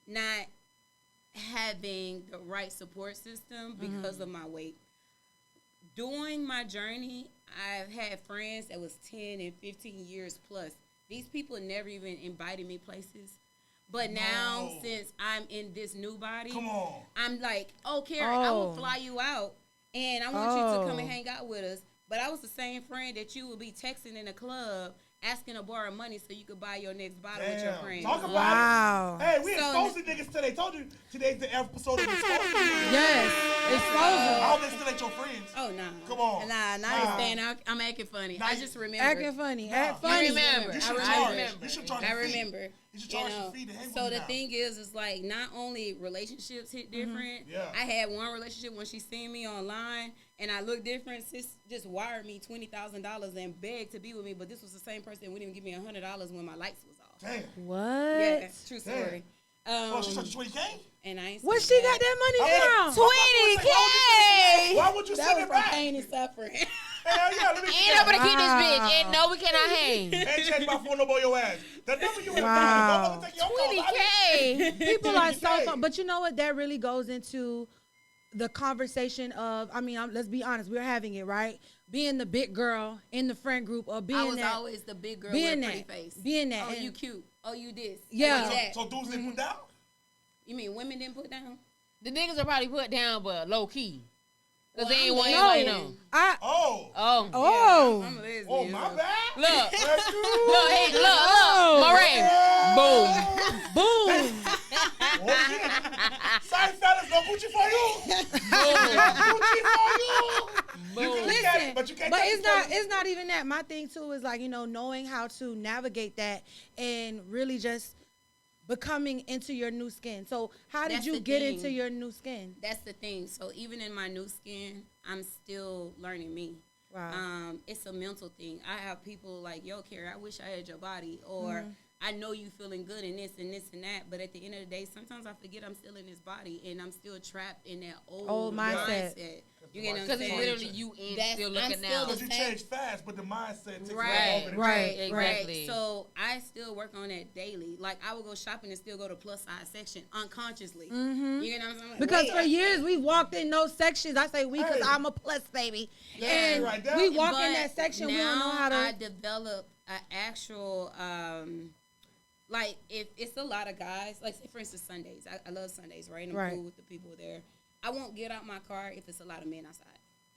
not having the right support system because of my weight. During my journey, I've had friends that was 10 and 15 years plus. These people never even invited me places. But now, No. since I'm in this new body, Come on. I'm like, oh, Karen, I will Oh. fly you out, and I want you to come and Oh. hang out with us. But I was the same friend that you would be texting in the club, asking to borrow money so you could buy your next bottle with your friends. Talk about Wow. it. Hey, we exposing niggas today. Told you today's the episode of exposing niggas. Yes. Exposure. I don't still ain't your friends. Oh, no. Come on. Nah, not saying I'm acting funny. I just remember. Acting funny. Act Nah. funny. I remember. You should I charge. remember. You should charge I a fee. remember. You should charge a fee to hang with So me the now. thing is like not only relationships hit different. Yeah. I had one relationship when she seen me online and I looked different. Sis just wired me $20,000 and begged to be with me, but this was the same person that wouldn't even give me $100 when my lights was off. Damn. What? Yeah, true story. Oh, she charged you $20K? And I ain't Where seen she got that money from? 20K. Why would you That send was it from back? pain and suffering. Hell yeah, let me Ain't get nobody that. keep this bitch. And no, we cannot hang. Ain't change my phone number on your ass. The number you have Wow. don't take your call. 20K. People are so 20K. fun, but you know what? That really goes into the conversation of. I mean, let's be honest. We're having it right. Being the big girl in the friend group, or being I was that. always the big girl being with a pretty that. face. Being that. Oh, and- you cute. Oh, you this. Yeah. Oh, you that. So dudes didn't put down? You mean women didn't put down? The niggas are probably put down, but low key. Cause Well, they ain't I'm want a anybody lesbian. know. Oh. Oh. Oh. I'm a lesbian. Oh, my so- bad. Look. That's true. Look, hey, look. Moraine. Boom. Boom. Oh, shit. Sorry, fellas, no Gucci for you. No Gucci for you. You can look at it, but you can't But take it's it from not. me. It's not even that. My thing too is like knowing how to navigate that and really just becoming into your new skin. So how did That's you the get thing. into your new skin? That's the thing. So even in my new skin, I'm still learning me. Wow. It's a mental thing. I have people like, yo, Carrie, I wish I had your body. Or I know you feeling good in this and this and that. But at the end of the day, sometimes I forget I'm still in this body. And I'm still trapped in that old mindset. You get what I'm Because it's saying? literally you and That's- still I'm looking still now. the Because you change fast, but the mindset takes Right, longer. right. Exactly. So I still work on that daily. Like I would go shopping and still go to plus size section unconsciously. You know what I'm saying? Like, Because wait. for years we walked in those sections. I say we because Hey. I'm a plus baby. Yeah. And Right there. we walk in But that section. We don't know now how to. I develop an actual, like if it's a lot of guys. Like say for instance Sundays. I love Sundays, right? And I'm Right. cool with the people there. I won't get out my car if it's a lot of men outside.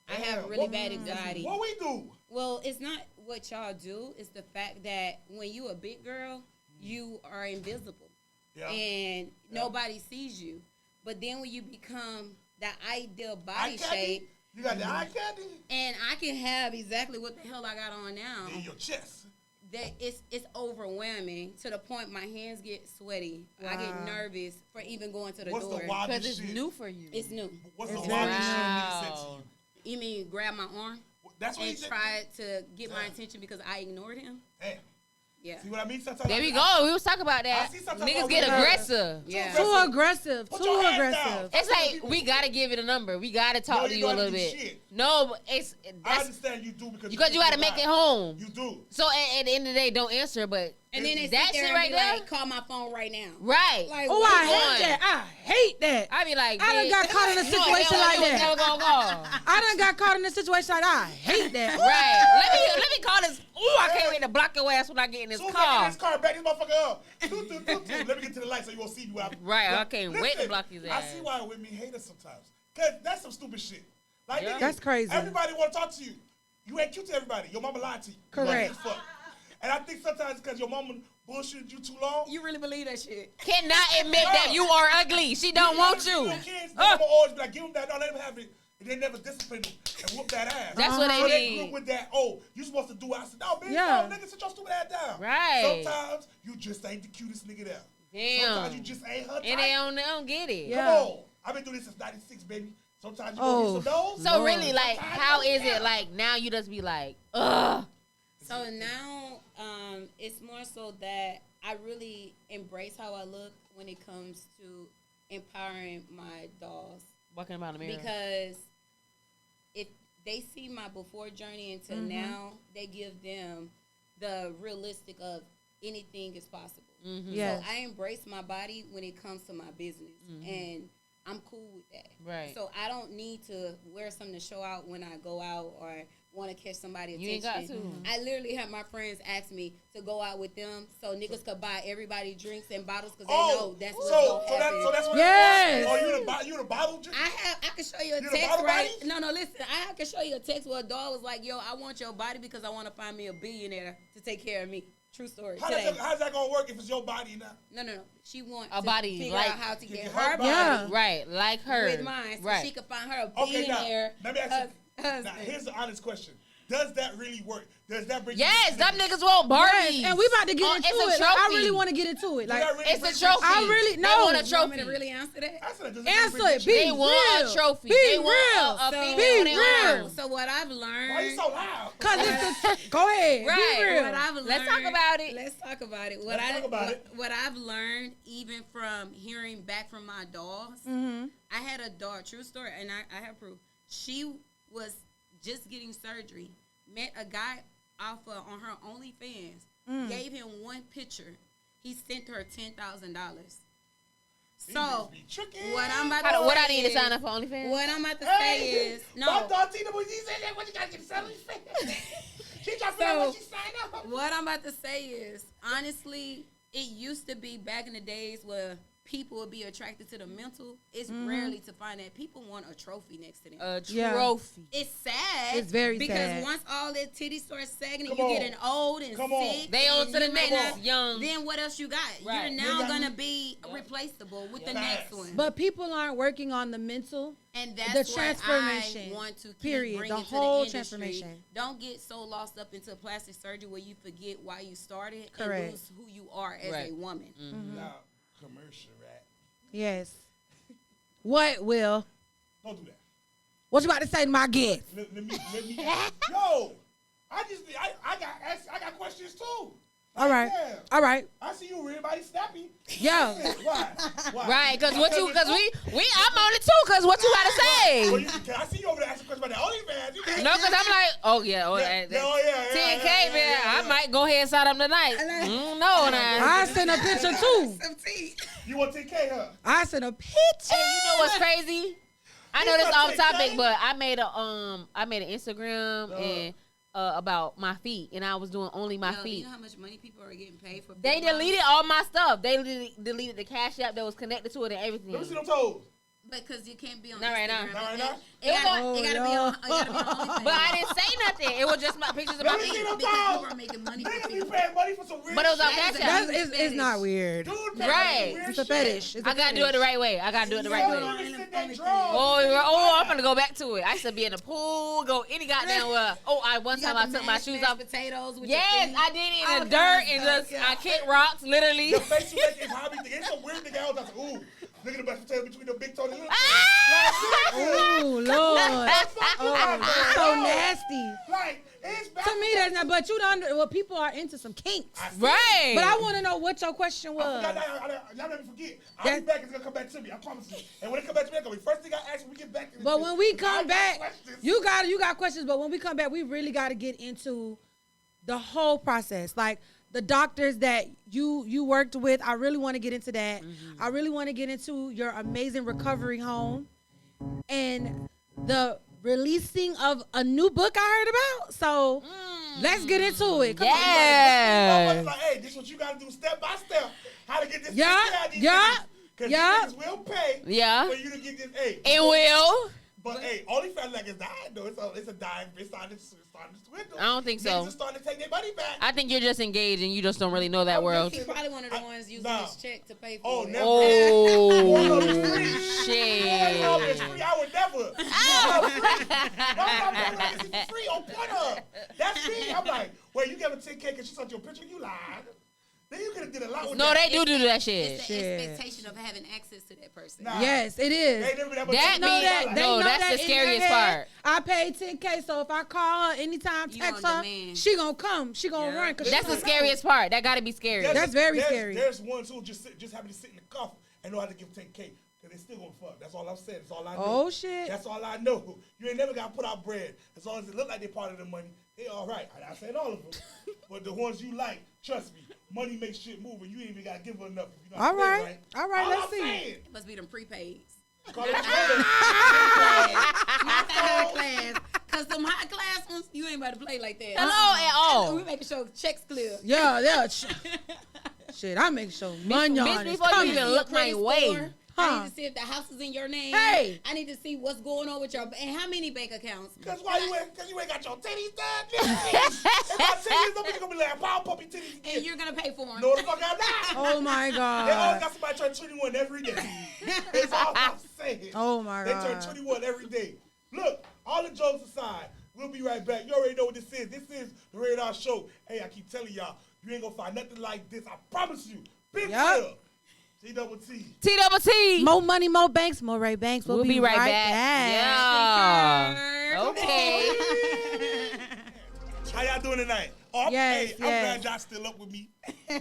I Damn, have really what- bad anxiety. What we do? Well, it's not what y'all do. It's the fact that when you a big girl, you are invisible. Yeah. And nobody sees you. But then when you become that ideal Eye body candy? shape, You got the eye candy and I can have exactly what the hell I got on now, in your chest. that it's overwhelming to the point my hands get sweaty. I get Wow. nervous for even going to the What's door. the wildest Because it's shit? new for you. It's new. What's the It's wildest very shit a nigga said to Wow. You mean grab my arm you? That's what he and said. try to get my Damn. attention because I ignored him? Damn. Yeah. See what I mean? Sometimes There I- we go. We was talking about that. I see sometimes Niggas I get women- aggressive. Yeah. Too aggressive. Put Too your hands aggressive. down. It's like we gotta give it a number. We gotta talk No, to you you a gotta little do bit. shit. No, but I that's understand you do because because you gotta make it home. You do. So at the end of the day, don't answer. But And then they that sit there shit and right be there, like, call my phone right now. right? Like, Oh, what I is hate on? that. I hate that. I be like, I done bitch, got caught in a no, situation hell, like you was that. never gonna call. I done got caught in a situation like that. I hate that. Right. Let me call this. Ooh, I can't wait to block your ass when I get in this Soon as I get car. this car back, this motherfucker up. Let me get to the light so you won't see me. When Right, I can't wait to block his I ass. see why women hate us sometimes. Because that's some stupid shit. Like, Yeah. nigga, That's crazy. Everybody want to talk to you. You ain't cute to everybody. Your mama lied to you. You Correct. like, fuck. And I think sometimes because your mama bullshitted you too long. You really believe that shit? Cannot admit that you are ugly. She don't want you. Kids, the mama always be like, give them that. Don't let them have it. And they never discipline them and whoop that ass. That's what they So they need. grew up with that, oh, you supposed to do what I said. No, bitch, Yeah. no, nigga, sit your stupid ass down. Right. Sometimes you just ain't the cutest nigga there. Damn. Sometimes you just ain't her type. And they don't get it. Yeah. Come on. I've been doing this since 96, baby. Sometimes you Oh. go get some nose. So really, like, Sometimes how you is don't it? care. Like now you just be like, ugh. So now, it's more so that I really embrace how I look when it comes to empowering my dolls. Walking around the mirror. Because if they see my before journey into now, they give them the realistic of anything is possible. Yes. So I embrace my body when it comes to my business. And I'm cool with that. Right. So I don't need to wear something to show out when I go out or want to catch somebody's attention. You ain't got to. I literally have my friends ask me to go out with them so niggas could buy everybody drinks and bottles because they know that's what's going to happen. So that's what Yes. you the bottle drink? I can show you a You the text, bottle right? buddies? No, listen. I can show you a text where a dog was like, yo, I want your body because I want to find me a billionaire to take care of me. True story. How's that gonna work if it's your body now? No. She wants A to body figure like- out how to get Get her her body Yeah. Right, like her. with mine so right. she could find her a Okay, billionaire now, let me ask you. Now, husband. here's the honest question. Does that really work? Does that bring Yes, you them niggas want Barbies. Yes, and we about to get into It's a it. Like, I trophy. really want to get into it. Like, It's a trophy. I really They no. want a You want me trophy. to really answer that? Answer it. Be They want real. a trophy. Be They real. want a So- female Be on their real. arm. So what I've learned. Why you so loud? Cause it's the go ahead. Right. Be real. What I've learned, Let's talk about it. Let's talk about it. Let's talk about it. What I've learned, even from hearing back from my dogs, I had a dog, true story, and I have proof. She was just getting surgery, met a guy off on her OnlyFans, gave him one picture. He sent her $10,000. So what I'm about to say What I need to is- sign up for OnlyFans? What I'm about to say is My no. dog Tina, when she said that, what you got to get selling? She trying to figure out what she signed up. What I'm about to say is, honestly, it used to be back in the days where people would be attracted to the mental. It's rarely to find that. People want a trophy next to them. A Yeah. trophy. It's sad. It's very because sad. once all that titties start sagging and Come you on. getting old and Come on. sick, They on and to the you might next not- young. Then what else you got? Right. You're now Yeah. gonna be replaceable with the next one. But people aren't working on the mental. And the that's transformation, what I want to keep period. bringing The to whole the industry. transformation. Don't get so lost up into plastic surgery where you forget why you started Correct. and lose who you are as Right. a woman. Now, commercial rat. Yes. What, Will? Don't do that. What you about to say to my guest? Let me. Yo, I got questions too. All right. Yeah. All right. I see you, everybody snappy. Yeah. Why? Right, cause I'm on it too. Cause what you gotta say? Well, I see you over there asking questions about the OnlyFans. No, cause I'm like, oh yeah, oh Yeah, yeah. yeah, 10K, man. I might go ahead and sign up tonight. No, nah. I sent a picture too. You want 10K, huh? I sent a picture. Hey, you know what's crazy? I know this off topic, but I made an Instagram and about my feet, and I was doing only my Yo, feet. You know how much money people are getting paid for? They football? deleted all my stuff. They deleted the Cash App that was connected to it and everything. Let me see them toes. Because you can't be on Not right Instagram. now. Not right now? It gotta Oh, be on OnlyFans. But I didn't say nothing. It was just my pictures of my Let me see feet. them Because toes. people are making money for Niggas be people. paying money for some weird But it was on shit. Cash That's, App. it's not weird. Dude, paying Right. for weird It's a shit. fetish. It's a I gotta do it the right way. I gotta do it the right Yo, way. niggas sit there drunk. Oh, I'm gonna go back to it. I used to be in the pool, go any goddamn well. One You time got I the took my mashed shoes mashed off. potatoes with Yes, your feet. I did it in All the kinds dirt of and stuff, just yeah. I kicked rocks, literally. The face you make is hobby. It's a weird nigga out. I was like, ooh, look at the best potato between the big toe and the little toe. Oh Lord. Oh, that's so nasty. Like, it's bad. To me, that's not. But you don't. Well, people are into some kinks. Right. But I want to know what your question I was. forgot, y'all never forget. I'll be back. It's gonna come back to me. I promise you. And when it come back to me, it's gonna be first thing I ask when we get back. To this But shit. when we I come got back, questions. you got questions. But when we come back, we really got to get into the whole process, like the doctors that you worked with. I really want to get into that. I really want to get into your amazing recovery home and the releasing of a new book I heard about. So let's get into it. Come on. Yeah. Like, hey, this is what you gotta do step by step. How to get this? Yeah, yeah, Because yeah. these niggas will pay Yeah. for you to get this. Hey, It will. But hey, OnlyFans like it's dying though. It's a dying. It's starting to swindle. I don't think so. Niggas are starting to take their money back. I think you're just engaged and you just don't really know that world. He's probably one of the ones using Nah. his check to pay for Oh, it. never. Oh, Shit. shit. Free. I would never. Why would I free on Pornhub? That's me. I'm like, wait, you gave her 10K because she saw your picture? You lied. Then you could have did a lot with No, that. they do that shit. It's the Shit. expectation of having access to that person. Nah. Yes, it is. They never that much That money. means- They No, know that's that the in their scariest head. part. I paid 10K, so if I call her anytime, You text on her, demand. she gonna come. She gonna run. Cause That's she the gonna know. scariest part. That gotta be scary. That's very scary. There's ones who just happen to sit in the coffin and know how to give 10K because they still gonna fuck. That's all I'm saying. That's all I know. Oh, shit. That's all I know. You ain't never got to put out bread. As long as it look like they're part of the money, they all right. I'm not saying all of them, but the ones you like, trust me, money makes shit move, and you ain't even got to give her enough. If you know All what I'm right. saying, All right, All let's I'm see. saying. It must be them prepaids. Call it Not the high class. Because them high class ones, you ain't about to play like that. Hello at all. We making sure checks clear. Yeah. Shit, I make sure money on Bitch, is before you coming. even look my way. I need to see if the house is in your name. Hey. I need to see what's going on with your and how many bank accounts. Cause you ain't got your titties done. If my titties, them niggas gonna be like, power puppy titties again. And you're gonna pay for them. No, the fuck I'm not. Oh my They always God. got somebody turn 21 every day. That's all I'm saying. Oh my They God. turn 21 every day. Look, all the jokes aside, we'll be right back. You already know what this is. This is the RatedRShow. Hey, I keep telling y'all, you ain't gonna find nothing like this. I promise you. Big deal. T-double-T. T-double-T. More money, more banks, more Ray Banks. We'll be right back. Yeah. Okay. How y'all doing tonight? Oh, Yes, I'm yes. glad y'all still up with me.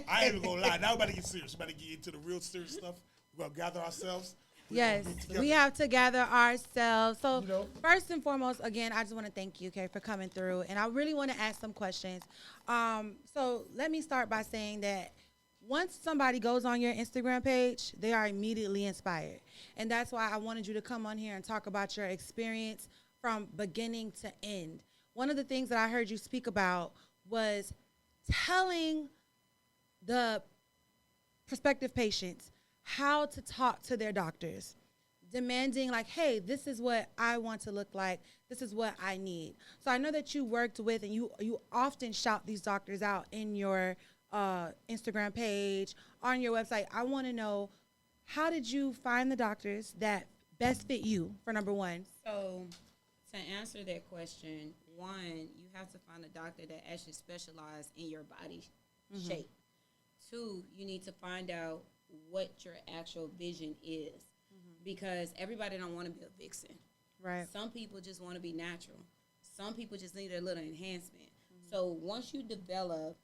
I ain't even gonna lie. Now we about to get serious. We about to get into the real serious stuff. We're gonna gather ourselves. Yes, together. we have to gather ourselves. So You know? first and foremost, again, I just want to thank you, Kay, for coming through. And I really want to ask some questions. So let me start by saying that once somebody goes on your Instagram page, they are immediately inspired. And that's why I wanted you to come on here and talk about your experience from beginning to end. One of the things that I heard you speak about was telling the prospective patients how to talk to their doctors, demanding like, hey, this is what I want to look like. This is what I need. So I know that you worked with and you often shout these doctors out in your Instagram page, on your website. I want to know, how did you find the doctors that best fit you, for number one? So, to answer that question, one, you have to find a doctor that actually specializes in your body shape. Two, you need to find out what your actual vision is, because everybody don't want to be a vixen. Right. Some people just want to be natural. Some people just need a little enhancement. So once you develop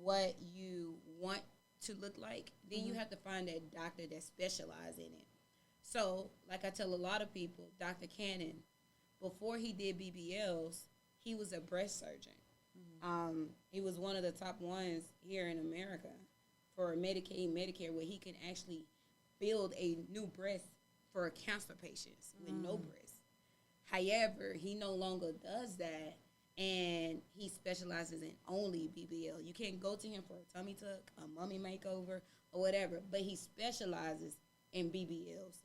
what you want to look like, then you have to find that doctor that specializes in it. So, like I tell a lot of people, Dr. Cannon, before he did BBLs, he was a breast surgeon. He was one of the top ones here in America for Medicaid, Medicare, where he can actually build a new breast for cancer patients with no breast. However, he no longer does that, and he specializes in only BBL. You can't go to him for a tummy tuck, a mummy makeover, or whatever, but he specializes in BBLs.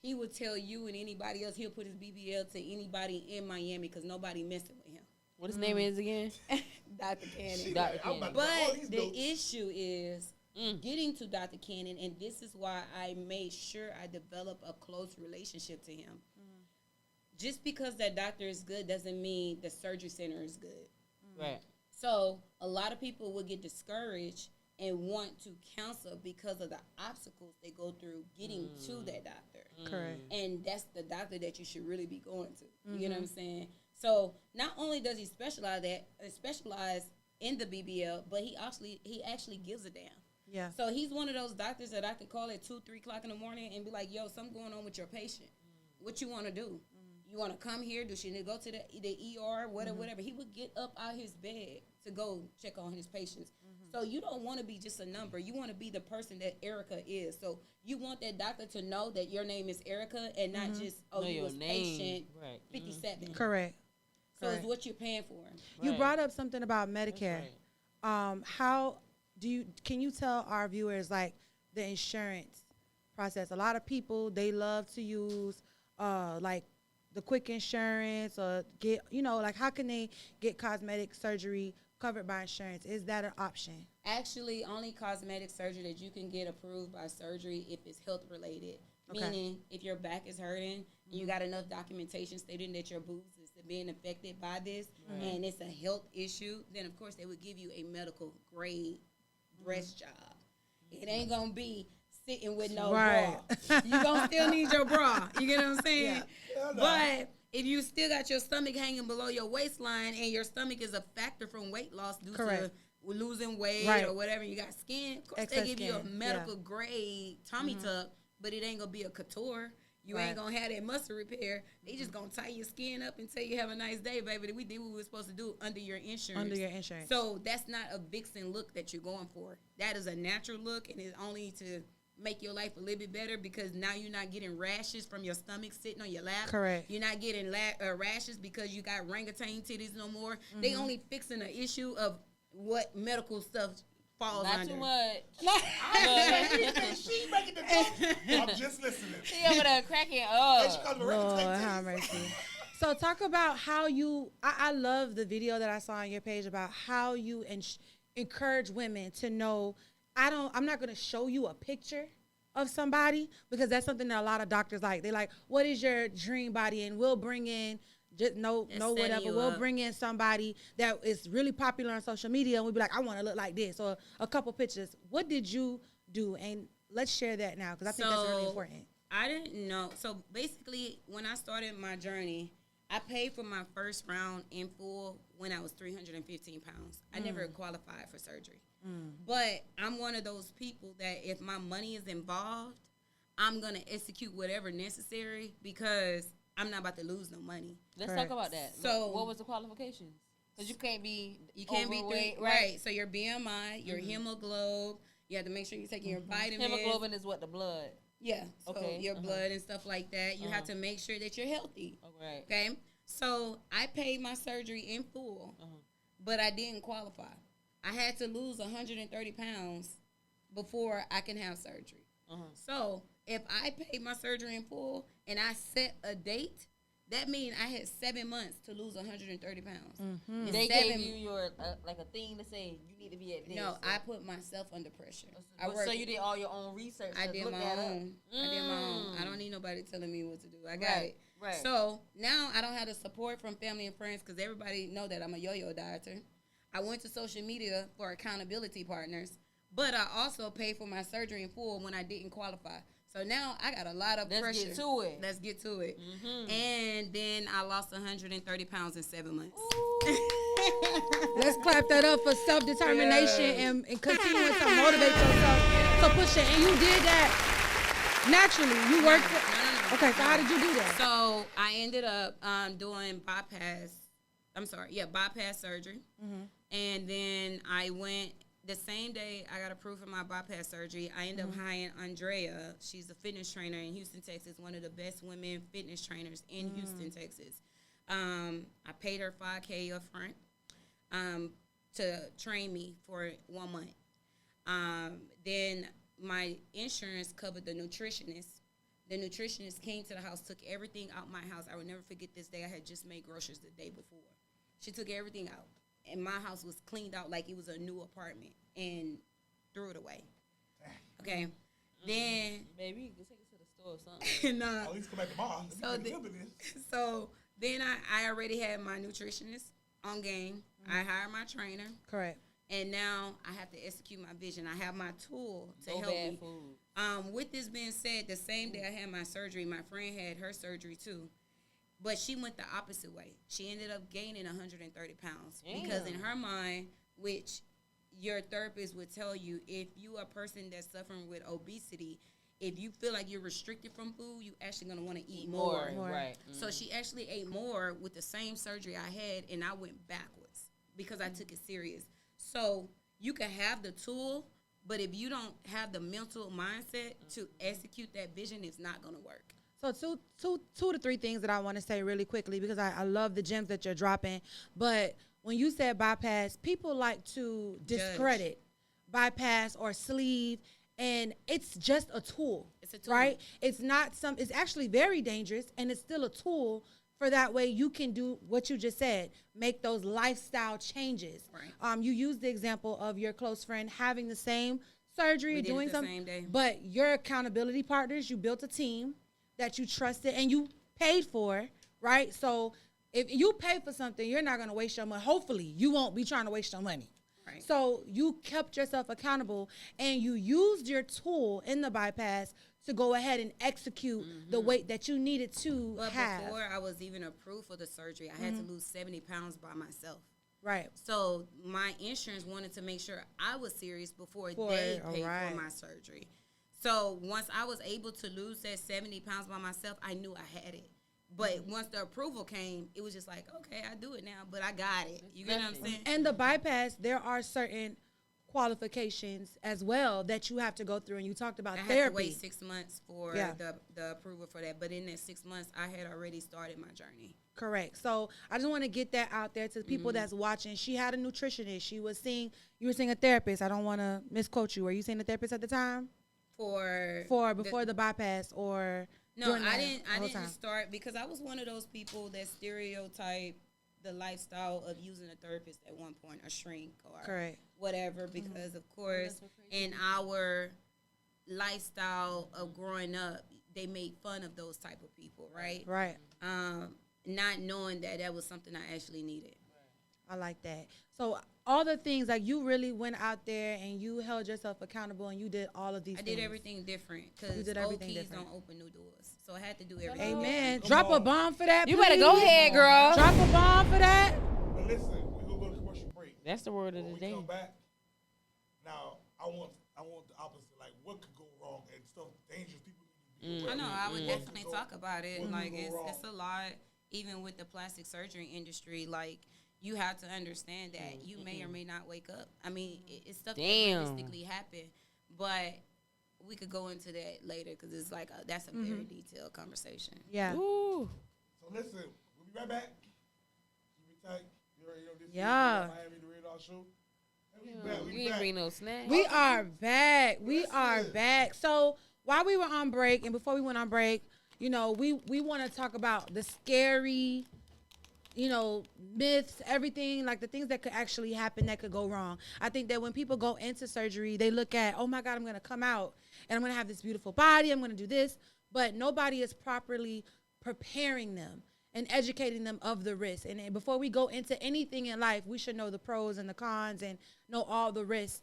He would tell you and anybody else, he'll put his BBL to anybody in Miami because nobody messing with him. What his name is again? Dr. Cannon. Dr. I'm about Cannon. to put all But these the notes. issue is getting to Dr. Cannon, and this is why I made sure I developed a close relationship to him. Just because that doctor is good doesn't mean the surgery center is good. Right. So a lot of people will get discouraged and want to counsel because of the obstacles they go through getting to that doctor. Correct. And that's the doctor that you should really be going to. You know what I'm saying? So not only does he specialize in the BBL, but he actually gives a damn. Yeah. So he's one of those doctors that I could call at 2, 3 o'clock in the morning and be like, yo, something going on with your patient. What you want to do? You want to come here? Do she need to go to the ER? Whatever. He would get up out his bed to go check on his patients. So you don't want to be just a number. You want to be the person that Erica is. So you want that doctor to know that your name is Erica and not just, Know you your was name. patient Right. 57. Correct. So it's Correct. what you're paying for. You Right. brought up something about Medicare. right. How can you tell our viewers like the insurance process? A lot of people, they love to use like the quick insurance or get, like how can they get cosmetic surgery covered by insurance? Is that an option? Actually, only cosmetic surgery that you can get approved by surgery if it's health related. Okay. Meaning, if your back is hurting and you got enough documentation stating that your boobs is being affected by this and it's a health issue, then of course they would give you a medical grade breast job. It ain't gonna be sitting with no Right. bra. You gonna still need your bra. You get what I'm saying? Hell no. But if you still got your stomach hanging below your waistline and your stomach is a factor from weight loss due Correct. to losing weight Right. or whatever, you got skin, of course Excess they give you a skin, medical grade tummy tuck, but it ain't gonna be a couture. You Right. ain't gonna have that muscle repair. They just gonna tie your skin up and tell you have a nice day, baby. We did what we were supposed to do under your insurance. Under your insurance. So that's not a vixen look that you're going for. That is a natural look, and it's only to make your life a little bit better because now you're not getting rashes from your stomach sitting on your lap. Correct. You're not getting rashes because you got orangutan titties no more. They only fixing the issue of what medical stuff falls Not under. too much. She making the joke. I'm just listening. She over there cracking And she up. calls me Lord, Ricky have mercy. So talk about how you. I love the video that I saw on your page about how you encourage women to know. I'm not going to show you a picture of somebody because that's something that a lot of doctors like. They like, what is your dream body? And we'll bring in just no whatever. We'll bring in somebody that is really popular on social media, and we'll be like, I want to look like this, or a couple pictures. What did you do? And let's share that now because I think that's really important. I didn't know. So basically, when I started my journey, I paid for my first round in full when I was 315 pounds. I never qualified for surgery. But I'm one of those people that if my money is involved, I'm going to execute whatever necessary because I'm not about to lose no money. Let's talk about that. So what was the qualifications? Because you can't be overweight, right? So your BMI, your hemoglobin, you have to make sure you're taking your vitamins. Hemoglobin is what, the blood? Yeah. So your blood and stuff like that. You have to make sure that you're healthy. Right. Okay. So I paid my surgery in full, but I didn't qualify. I had to lose 130 pounds before I can have surgery. So if I paid my surgery in full and I set a date, that means I had 7 months to lose 130 pounds. They gave you your like a thing to say you need to be at this. No, I put myself under pressure. So you did all your own research. I did my own. I did my own. I don't need nobody telling me what to do. I got it. Right. So now I don't have the support from family and friends because everybody know that I'm a yo-yo dieter. I went to social media for accountability partners, but I also paid for my surgery in full when I didn't qualify. So now I got a lot of pressure. Let's get to it. And then I lost 130 pounds in 7 months. Let's clap that up for self-determination and continuing to motivate yourself. So push it. And you did that naturally. You worked. No. Okay, so how did you do that? So I ended up doing bypass surgery. And then I went the same day I got approved for my bypass surgery. I ended up hiring Andrea. She's a fitness trainer in Houston, Texas, one of the best women fitness trainers in Houston, Texas. I paid her $5,000 up front to train me for 1 month. Then my insurance covered the nutritionist. The nutritionist came to the house, took everything out my house. I will never forget this day. I had just made groceries the day before. She took everything out. And my house was cleaned out like it was a new apartment and threw it away. Okay. Then. Baby, you can take it to the store or something. No. At least come back tomorrow. So then I already had my nutritionist on game. I hired my trainer. Correct. And now I have to execute my vision. I have my tool to help me. Food. With this being said, the same day I had my surgery, my friend had her surgery too. But she went the opposite way. She ended up gaining 130 pounds. Damn. Because in her mind, which your therapist would tell you, if you are a person that's suffering with obesity, if you feel like you're restricted from food, you actually going to want to eat more. Right. So she actually ate more with the same surgery I had, and I went backwards because I took it serious. So you can have the tool, but if you don't have the mental mindset to execute that vision, it's not going to work. So two to three things that I want to say really quickly because I love the gems that you're dropping. But when you said bypass, people like to discredit bypass or sleeve, and it's just a tool. It's a tool. Right? It's not it's actually very dangerous, and it's still a tool for that way you can do what you just said, make those lifestyle changes. Right. You used the example of your close friend having the same surgery, doing something, same day. But your accountability partners, you built a team that you trusted and you paid for, right? So if you pay for something, you're not going to waste your money. Hopefully, you won't be trying to waste your money. Right. So you kept yourself accountable and you used your tool in the bypass to go ahead and execute the weight that you needed to have. Before I was even approved for the surgery, I had to lose 70 pounds by myself. Right. So my insurance wanted to make sure I was serious before they paid for my surgery. So once I was able to lose that 70 pounds by myself, I knew I had it. But once the approval came, it was just like, okay, I do it now, but I got it. You get what I'm saying? And the bypass, there are certain qualifications as well that you have to go through, and you talked about I had therapy. to wait 6 months for Yeah. the approval for that. But in that 6 months, I had already started my journey. Correct. So I just want to get that out there to people that's watching. She had a nutritionist. You were seeing a therapist. I don't want to misquote you. Were you seeing a therapist at the time? Before the bypass or No, during I the didn't. I whole didn't time? start because I was one of those people that stereotype the lifestyle of using a therapist at one point, a shrink or Correct. whatever. Because of course, in our lifestyle of growing up, they made fun of those type of people, right? Right. Not knowing that was something I actually needed. I like that. So all the things, like, you really went out there and you held yourself accountable and you did all of these I things. did everything different You because did old everything keys different. don't open new doors. So I had to do everything. Amen. Come Drop a on. bomb for that, You better go please. ahead, girl. Drop a bomb for that. But listen, we're gonna go to commercial break. That's the word of When the we day. come back, now I want the opposite. Like, what could go wrong and stuff dangerous people need to be aware I know. of. I would What definitely could go- talk about it. what Like could go it's wrong? a lot. Even with the plastic surgery industry, like you have to understand that you may or may not wake up. I mean, it's stuff Damn. that realistically happen, but we could go into that later because it's like that's a very detailed conversation. Yeah. Ooh. So listen, we'll be right back. Keep it tight. You already know this. Yeah. Is Miami the Radar Show. And we back. You We ain't back. bring no snacks. We are back. We Listen. are back. So while we were on break and before we went on break, you know, we want to talk about the scary, you know, myths, everything, like the things that could actually happen that could go wrong. I think that when people go into surgery, they look at, oh my God, I'm going to come out and I'm going to have this beautiful body. I'm going to do this. But nobody is properly preparing them and educating them of the risks. And before we go into anything in life, we should know the pros and the cons and know all the risks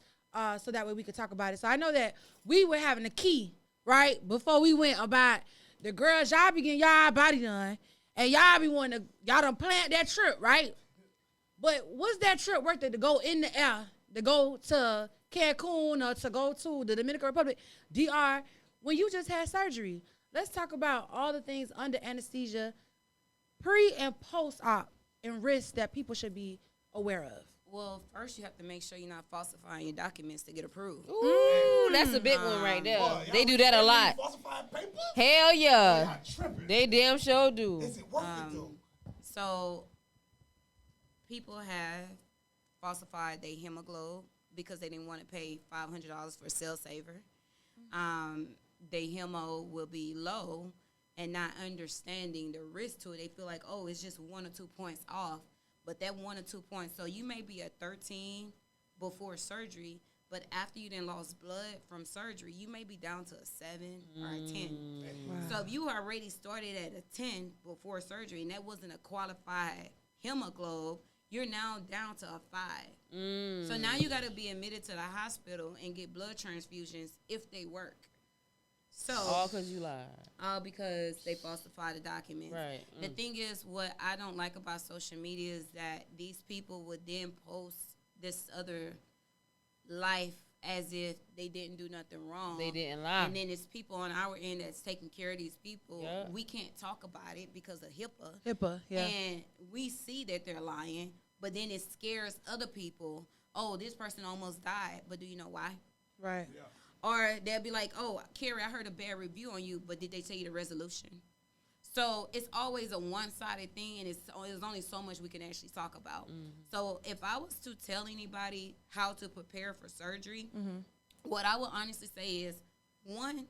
so that way we could talk about it. So I know that we were having a key, right, before we went about the girls, y'all be getting y'all body done. And y'all be wanting to, y'all done plant that trip, right? But was that trip worth it to go in the air, to go to Cancun or to go to the Dominican Republic, DR, when you just had surgery? Let's talk about all the things under anesthesia, pre and post-op, and risks that people should be aware of. Well, first you have to make sure you're not falsifying your documents to get approved. Ooh, that's a big one right there. Boy, y'all They do that a really lot. Falsified papers? Hell yeah. Y'all tripping. They damn sure do. Is it worth it though? So people have falsified their hemoglobin because they didn't want to pay $500 for Cell Saver. Their hemo will be low and not understanding the risk to it. They feel like, oh, it's just 1 or 2 points off. But that 1 or 2 points, so you may be at 13 before surgery, but after you then lost blood from surgery, you may be down to a 7 or a 10. So if you already started at a 10 before surgery and that wasn't a qualified hemoglobin, you're now down to a 5. So now you got to be admitted to the hospital and get blood transfusions if they work. So All because you lied. all because they falsified the documents. Right. The thing is, what I don't like about social media is that these people would then post this other life as if they didn't do nothing wrong. They didn't lie. And then it's people on our end that's taking care of these people. Yeah. We can't talk about it because of HIPAA. HIPAA, yeah. And we see that they're lying, but then it scares other people. Oh, this person almost died, but do you know why? Right. Or they'll be like, oh, Carrie, I heard a bad review on you, but did they tell you the resolution? So it's always a one-sided thing, and there's only so much we can actually talk about. So if I was to tell anybody how to prepare for surgery, what I would honestly say is, one,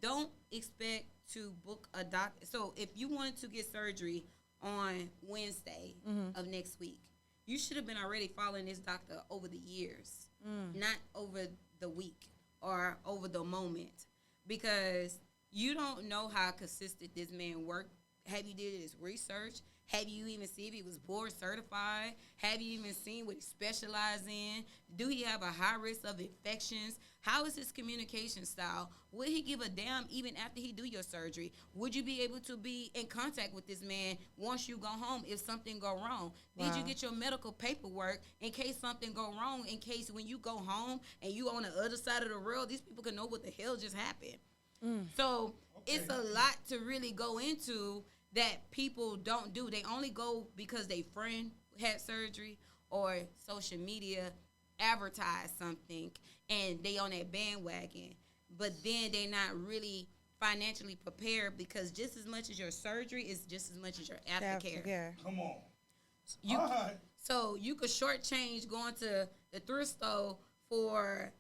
don't expect to book a doctor. So if you wanted to get surgery on Wednesday of next week, you should have been already following this doctor over the years, not over the week or over the moment, because you don't know how consistent this man worked. Have you did his research? Have you even seen if he was board certified? Have you even seen what he specialized in? Do he have a high risk of infections? How is his communication style? Would he give a damn even after he do your surgery? Would you be able to be in contact with this man once you go home if something go wrong? Did you get your medical paperwork in case something go wrong, in case when you go home and you on the other side of the world, these people can know what the hell just happened? So it's a lot to really go into that people don't do. They only go because their friend had surgery or social media advertise something and they on that bandwagon, but then they're not really financially prepared, because just as much as your surgery is just as much as your aftercare. Come on. You, All right. So you could shortchange going to the thrift store for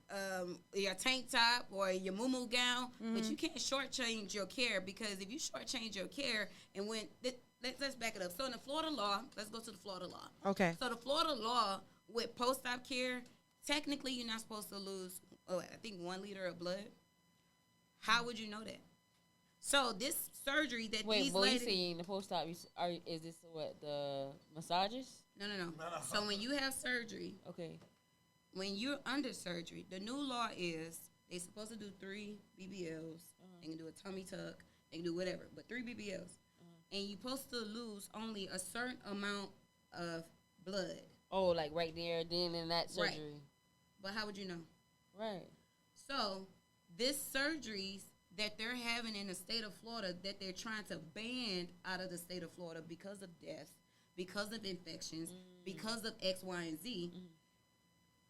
your tank top or your muumuu gown, but you can't shortchange your care, because if you shortchange your care and when let's back it up. So in the Florida law, let's go to the Florida law. Okay. So the Florida law with post-op care, technically you're not supposed to lose, I think 1 liter of blood. How would you know that? So this surgery that Wait, these what you ladies... saying, the post-op, is this what, the massages? No. So when you have surgery, Okay. when you're under surgery, the new law is they're supposed to do 3 BBLs. They can do a tummy tuck. They can do whatever, but 3 BBLs. And you're supposed to lose only a certain amount of blood. Oh, like right there, then in that surgery. Right. But how would you know? Right. So this surgeries that they're having in the state of Florida, that they're trying to ban out of the state of Florida because of deaths, because of infections, because of X, Y, and Z.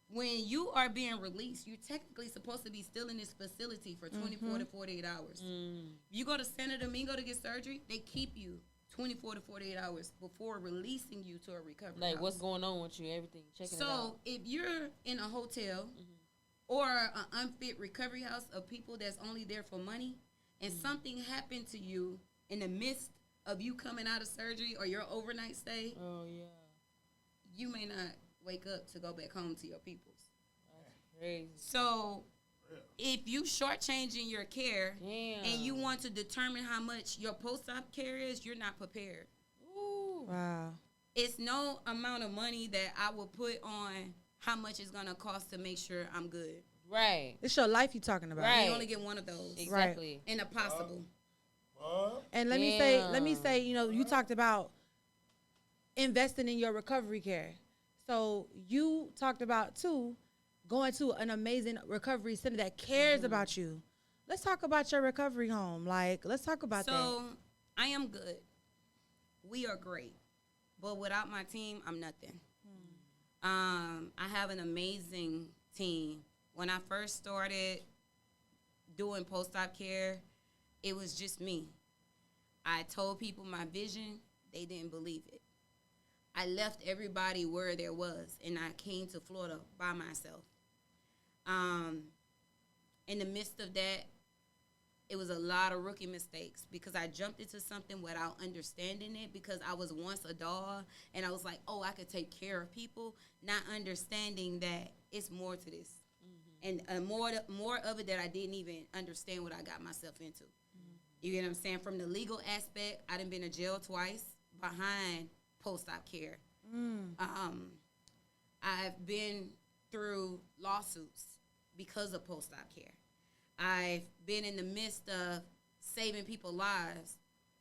When you are being released, you're technically supposed to be still in this facility for 24 to 48 hours. You go to Santo Domingo to get surgery, they keep you 24 to 48 hours before releasing you to a recovery Like, house. what's going on with you, everything, checking it out. So if you're in a hotel or an unfit recovery house of people that's only there for money, and something happened to you in the midst of you coming out of surgery or your overnight stay, Oh, yeah. you may not wake up to go back home to your peoples. That's crazy. So if you shortchanging your care Damn. and you want to determine how much your post-op care is, you're not prepared. Ooh. Wow. It's no amount of money that I will put on how much it's going to cost to make sure I'm good. Right. It's your life you talking about. Right. You only get one of those. Exactly. And a possible. And let me say, you know, you talked about investing in your recovery care. So you talked about too going to an amazing recovery center that cares about you. Let's talk about your recovery home. Like, let's talk about that. So I am good. We are great. But without my team, I'm nothing. I have an amazing team. When I first started doing post-op care, it was just me. I told people my vision. They didn't believe it. I left everybody where there was, and I came to Florida by myself. In the midst of that, it was a lot of rookie mistakes because I jumped into something without understanding it, because I was once a doll, and I was like, oh, I could take care of people, not understanding that it's more to this. And more of it that I didn't even understand what I got myself into. You get what I'm saying? From the legal aspect, I done been to jail twice behind post-op care. I've been through lawsuits because of post-op care. I've been in the midst of saving people's lives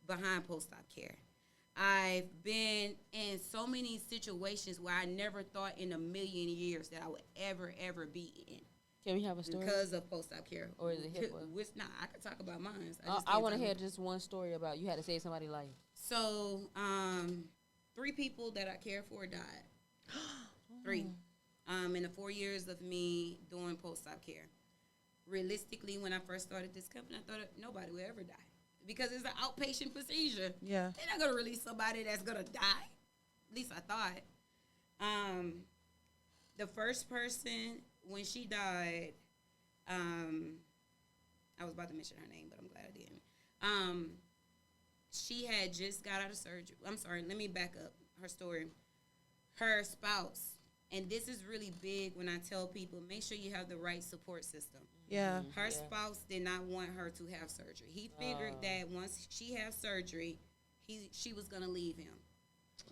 behind post-op care. I've been in so many situations where I never thought in a million years that I would ever be in. Can we have a story? Because of post-op care. Or is it HIPAA? Nah, I could talk about mine. I want to hear just one story about you had to save somebody's life. So, 3 people that I cared for died. 3. In the 4 years of me doing post-op care. Realistically, when I first started this company, I thought nobody would ever die. Because it's an outpatient procedure. Yeah. They're not going to release somebody that's going to die. At least I thought. The first person, when she died, I was about to mention her name, but I'm glad I didn't. She had just got out of surgery. I'm sorry, let me back up her story. Her spouse, and this is really big when I tell people, make sure you have the right support system. Yeah. Her spouse did not want her to have surgery. He figured that once she had surgery, she was going to leave him,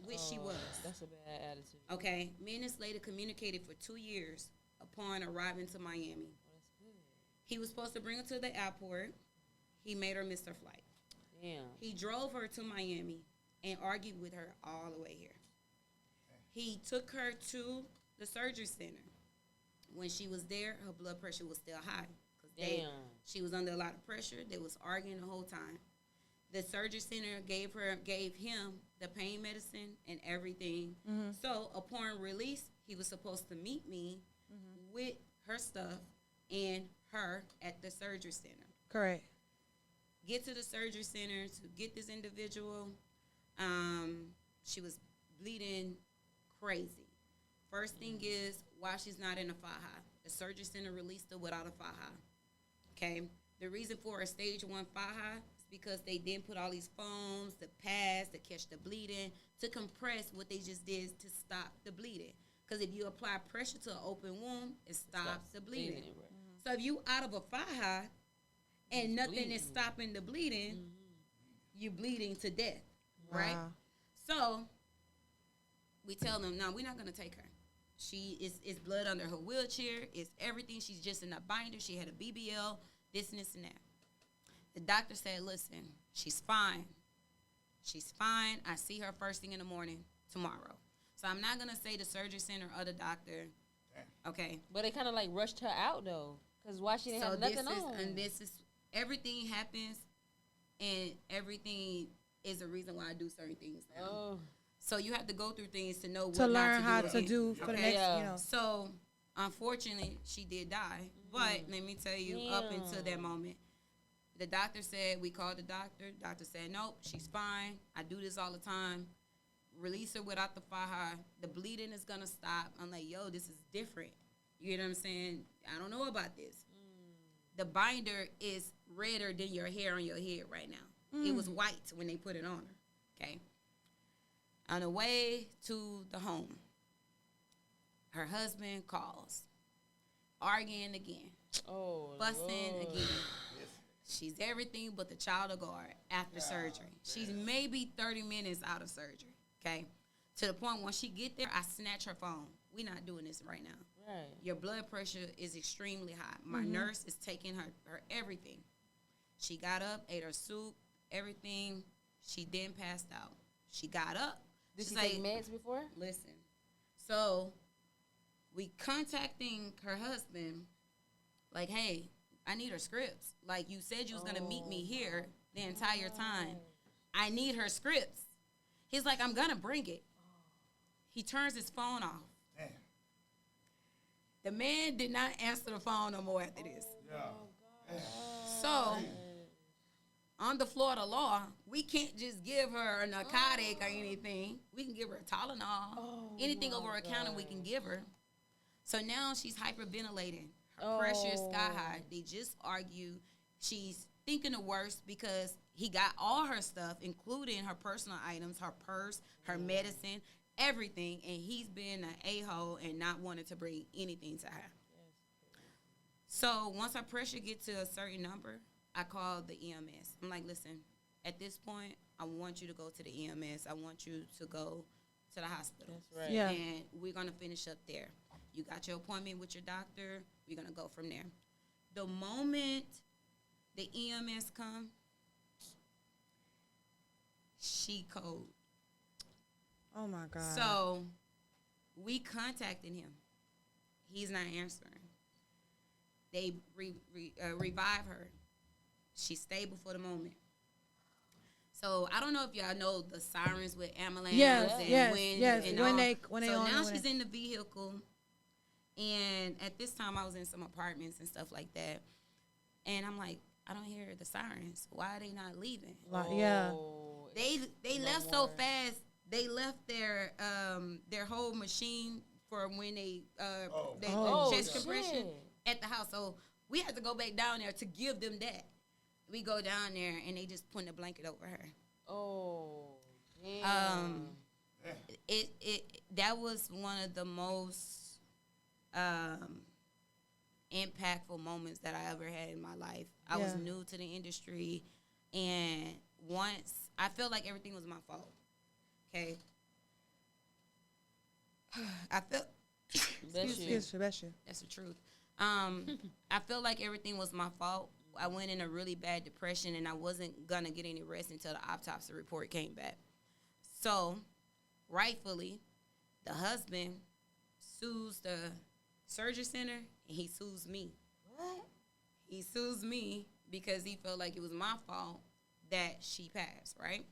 which she was. That's a bad attitude. Okay, me and this lady communicated for 2 years upon arriving to Miami. He was supposed to bring her to the airport. He made her miss her flight. Damn. He drove her to Miami and argued with her all the way here. He took her to the surgery center. When she was there, her blood pressure was still high. Damn. She was under a lot of pressure. They was arguing the whole time. The surgery center gave him the pain medicine and everything. So upon release, he was supposed to meet me with her stuff and her at the surgery center. Correct. Get to the surgery center to get this individual. She was bleeding crazy. First thing is, why she's not in a faja. The surgery center released her without a faja. Okay? The reason for a stage 1 faja is because they didn't put all these foams, the pads to catch the bleeding, to compress what they just did to stop the bleeding. Because if you apply pressure to an open wound, it stops the bleeding. So if you out of a faja and nothing is stopping the bleeding, you're bleeding to death, right? So we tell them, no, we're not going to take her. She is blood under her wheelchair. It's everything. She's just in a binder. She had a BBL, this and this and that. The doctor said, listen, she's fine. She's fine. I see her first thing in the morning tomorrow. So I'm not going to say the surgery center or the doctor. Okay. But they kind of like rushed her out, though. Because why she didn't have nothing on. And this is, everything happens, and everything is a reason why I do certain things now. Oh. So you have to go through things to know what To learn not how to to do for the next, you know. So, unfortunately, she did die. But let me tell you, up until that moment, the doctor said, we called the doctor. Doctor said, nope, she's fine. I do this all the time. Release her without the faja. The bleeding is going to stop. I'm like, yo, this is different. You know what I'm saying? I don't know about this. The binder is redder than your hair on your head right now. It was white when they put it on her. Okay. On the way to the home, her husband calls, arguing again, fussing again. She's everything but the child of God after surgery. She's maybe 30 minutes out of surgery, okay? To the point when she get there, I snatch her phone. We're not doing this right now. Right. Your blood pressure is extremely high. My nurse is taking her everything. She got up, ate her soup, everything. She then passed out. She got up. Did she like, take meds before? Listen. So we contacting her husband, like, hey, I need her scripts. Like, you said you was going to meet me here the entire time. I need her scripts. He's like, I'm going to bring it. He turns his phone off. Damn. The man did not answer the phone no more after this. So, on the floor of the law, we can't just give her a narcotic or anything. We can give her a Tylenol. Anything over a counter we can give her. So now she's hyperventilating. Her pressure is sky high. They just argue. She's thinking the worst because he got all her stuff, including her personal items, her purse, her medicine, everything, and he's been an a-hole and not wanting to bring anything to her. So once her pressure gets to a certain number, I call the EMS. I'm like, listen, at this point, I want you to go to the EMS. I want you to go to the hospital. That's right. Yeah. And we're going to finish up there. You got your appointment with your doctor. We're going to go from there. The moment the EMS come, she code. Oh, my God. So we contacted him. He's not answering. They revive her. She's stable for the moment. So I don't know if y'all know the sirens with ambulance and wind and all. When they so on now the she's in the vehicle, and at this time I was in some apartments and stuff like that, and I'm like, I don't hear the sirens. Why are they not leaving? Yeah. They left so fast. They left their whole machine for when they chest compression at the house. So we had to go back down there to give them that. We go down there and they just putting a blanket over her. Oh, damn. That was one of the most impactful moments that I ever had in my life. I was new to the industry, and once I felt like everything was my fault. Okay. I felt. Bless you. That's the truth. I felt like everything was my fault. I went in a really bad depression, and I wasn't going to get any rest until the autopsy report came back. So, rightfully, the husband sues the surgery center, and he sues me. What? He sues me because he felt like it was my fault that she passed, right?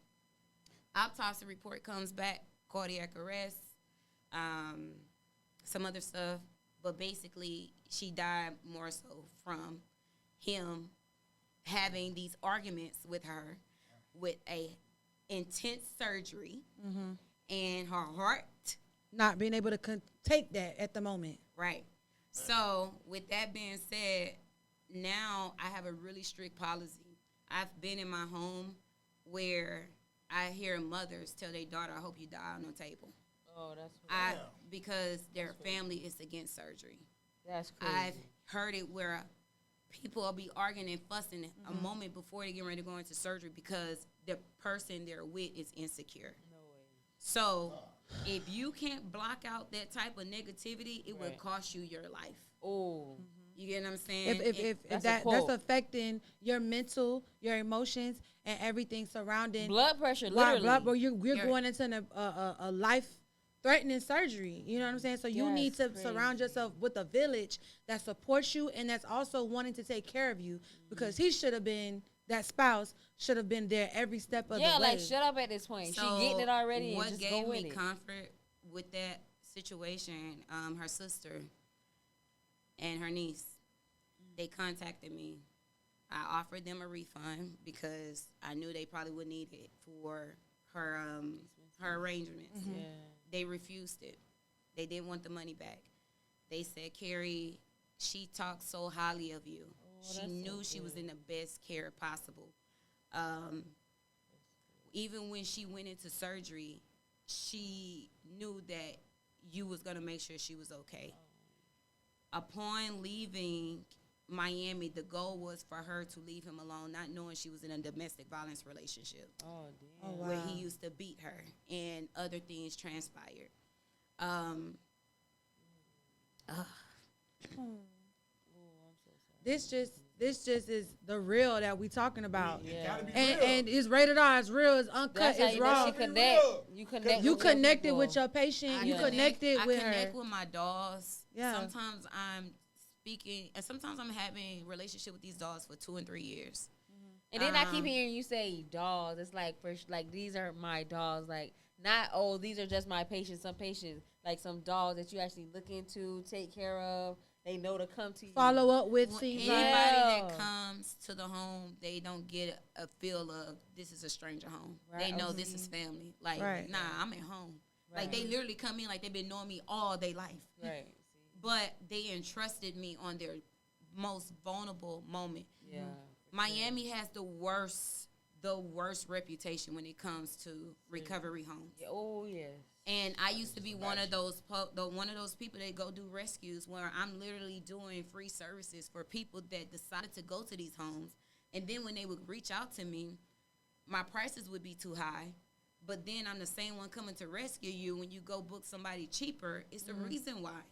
Autopsy report comes back, cardiac arrest, some other stuff. but basically she died more so from him having these arguments with her with a intense surgery and her heart Not being able to take that at the moment. right. So with that being said, now I have a really strict policy. I've been in my home where I hear mothers tell their daughter, I hope you die on the table. Oh, that's because their family is against surgery. That's crazy. I've heard it where people will be arguing and fussing a moment before they get ready to go into surgery because the person they're with is insecure. No way. So if you can't block out that type of negativity, it will cost you your life. Oh. You get what I'm saying? If that's affecting your mental, your emotions, and everything surrounding Blood pressure, literally. You're going into a life-threatening surgery. You know what I'm saying? So you need to surround yourself with a village that supports you and that's also wanting to take care of you because he should have been, that spouse should have been there every step of the way. Yeah, like shut up at this point. So she getting it already and just go with it. What gave me comfort with that situation, her sister and her niece, they contacted me. I offered them a refund because I knew they probably would need it for her arrangements. Yeah. They refused it. They didn't want the money back. They said, Carrie, she talked so highly of you. She knew she was in the best care possible. Even when she went into surgery, she knew that you was going to make sure she was okay. Upon leaving Miami, the goal was for her to leave him alone, not knowing she was in a domestic violence relationship. Oh, damn. Oh, wow. Where he used to beat her and other things transpired. This just is the real that we talking about. Gotta be And it's rated R, it's real, it's uncut, That's how it's you raw. know she connect. You connect. You with your connected people. with your patient. You connected with her. I connect with my dogs. Yeah. Sometimes I'm speaking, and sometimes I'm having a relationship with these dogs for 2 and 3 years. And then I keep hearing you say dogs. It's like these are my dogs. Like not these are just my patients. Some patients like some dogs that you actually look into, take care of. They know to come to you. Follow up with Well, things anybody like that comes to the home, they don't get a feel of this is a stranger home. Right. They know this is family. Like, Right. nah, I'm at home. Right. Like, they literally come in like they've been knowing me all day life. Right. But they entrusted me on their most vulnerable moment. Yeah. Miami has the worst reputation when it comes to recovery homes. Yeah. Oh yes. And I used to be one of those people that go do rescues where I'm literally doing free services for people that decided to go to these homes. And then when they would reach out to me, my prices would be too high. But then I'm the same one coming to rescue you when you go book somebody cheaper. It's the reason why.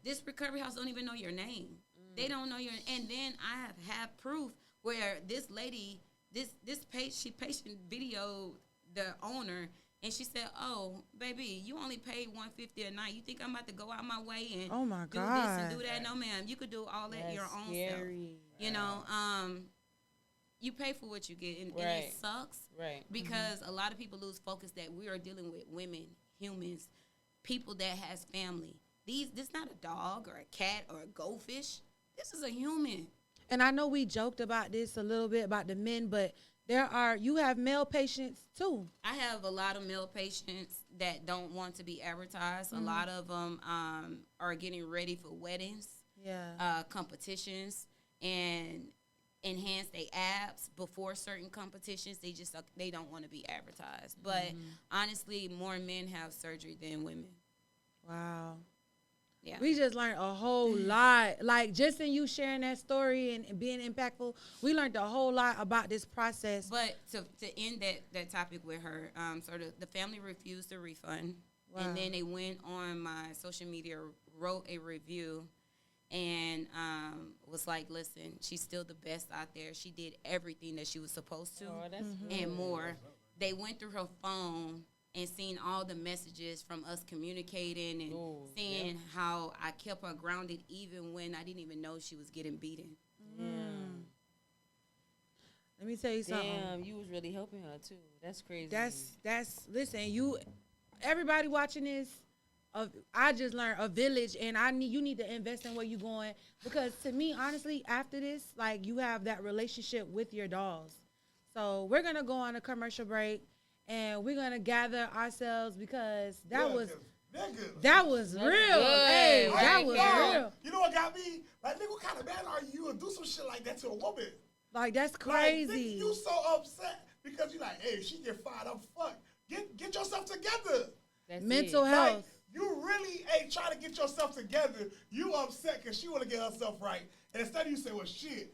This recovery house don't even know your name. They don't know your. And then I have proof where this lady, this patient videoed the owner. And she said, "Oh, baby, you only paid $150 a night. You think I'm about to go out my way and Oh my do this and do that? No, ma'am. You could do all that your own self. You know, you pay for what you get, and it sucks, Right. Because a lot of people lose focus that we are dealing with women, humans, people that has family. This not a dog or a cat or a goldfish. This is a human. And I know we joked about this a little bit about the men, but you have male patients too. I have a lot of male patients that don't want to be advertised. A lot of them are getting ready for weddings, competitions, and enhance their abs before certain competitions. They don't want to be advertised. But honestly, more men have surgery than women. Wow. Yeah. We just learned a whole lot. Like, just in you sharing that story and being impactful, we learned a whole lot about this process. But to end that topic with her, so the family refused the refund. Wow. And then they went on my social media, wrote a review, and was like, listen, she's still the best out there. She did everything that she was supposed to and more. They went through her phone and seeing all the messages from us communicating and seeing how I kept her grounded even when I didn't even know she was getting beaten. Yeah. Let me tell you something. Damn, you was really helping her too. That's crazy. Listen, everybody watching this, I just learned a village, and you need to invest in where you're going, because to me, honestly, after this, like, you have that relationship with your dolls. So we're gonna go on a commercial break, and we're gonna gather ourselves, because that was real. Hey, that was real. You know what got me? Like, nigga, what kind of man are you to do some shit like that to a woman? Like, that's crazy. Like, nigga, you so upset because you like, hey, she get fired up, fuck. Get yourself together. That's mental it. health. Like, you really ain't trying to get yourself together. You upset because she want to get herself right. And instead you say, well, shit,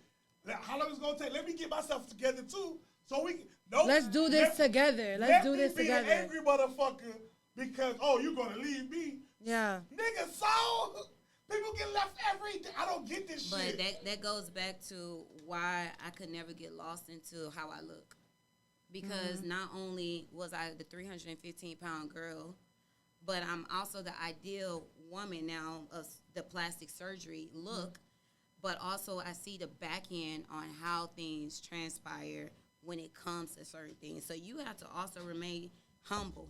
how long is it going to take? Let me get myself together, too. So we let's do this together. Let's do this together. Let me be an angry motherfucker because, you going to leave me. Yeah. Nigga, so people get left every day. I don't get this shit. But that goes back to why I could never get lost into how I look. Because not only was I the 315-pound girl, but I'm also the ideal woman now of the plastic surgery look. But also I see the back end on how things transpire when it comes to certain things. So you have to also remain humble.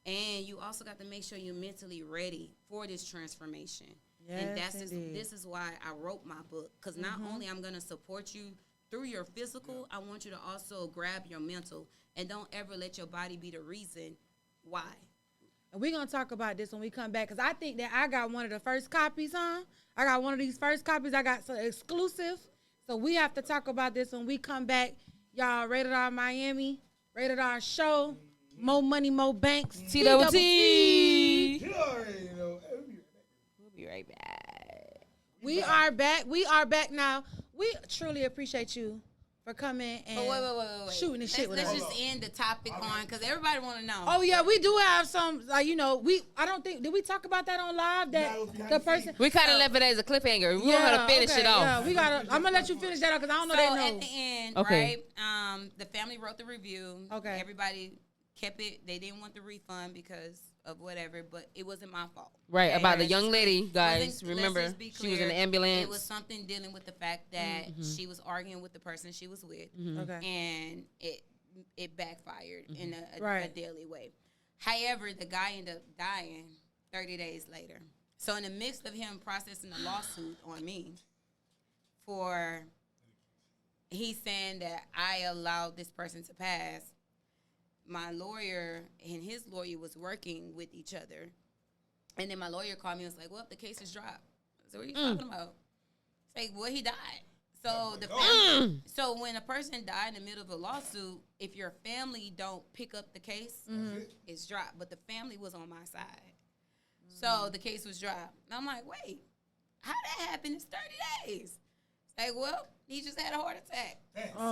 And you also got to make sure you're mentally ready for this transformation. Yes, and this is why I wrote my book. Because not only I'm going to support you through your physical, I want you to also grab your mental. And don't ever let your body be the reason why. And we're going to talk about this when we come back, because I think that I got one of the first copies, I got one of these first copies. I got some exclusive. So we have to talk about this when we come back. Y'all, Rated R Miami, Rated R Show, More Money, More Banks, TWT. You already know. We'll be right back. We are back. We are back now. We truly appreciate you for coming and wait. shooting the shit with us. Let's just end the topic on, because everybody want to know. Oh yeah, we do have some, like, I don't think, did we talk about that on live, that the person? We kind of left it as a cliffhanger. We want her to finish it off. Yeah, we gotta. I'm gonna let you finish that off, because I don't know So they know. at the end, Okay. right? The family wrote the review. Okay. Everybody kept it. They didn't want the refund because of whatever, but it wasn't my fault. Right, Okay? about the young lady, Let's guys. Remember, just be she was in clear. the ambulance. It was something dealing with the fact that she was arguing with the person she was with, Okay. and it backfired in a Right. deadly way. However, the guy ended up dying 30 days later. So in the midst of him processing a lawsuit on me for he's saying that I allowed this person to pass, my lawyer and his lawyer was working with each other. And then my lawyer called me and was like, well, the case is dropped. So what are you talking about? It's like, well, he died. So the family, so when a person died in the middle of a lawsuit, if your family don't pick up the case, it's dropped. But the family was on my side. So the case was dropped. And I'm like, wait, how that happened? It's 30 days. It's like, well, he just had a heart attack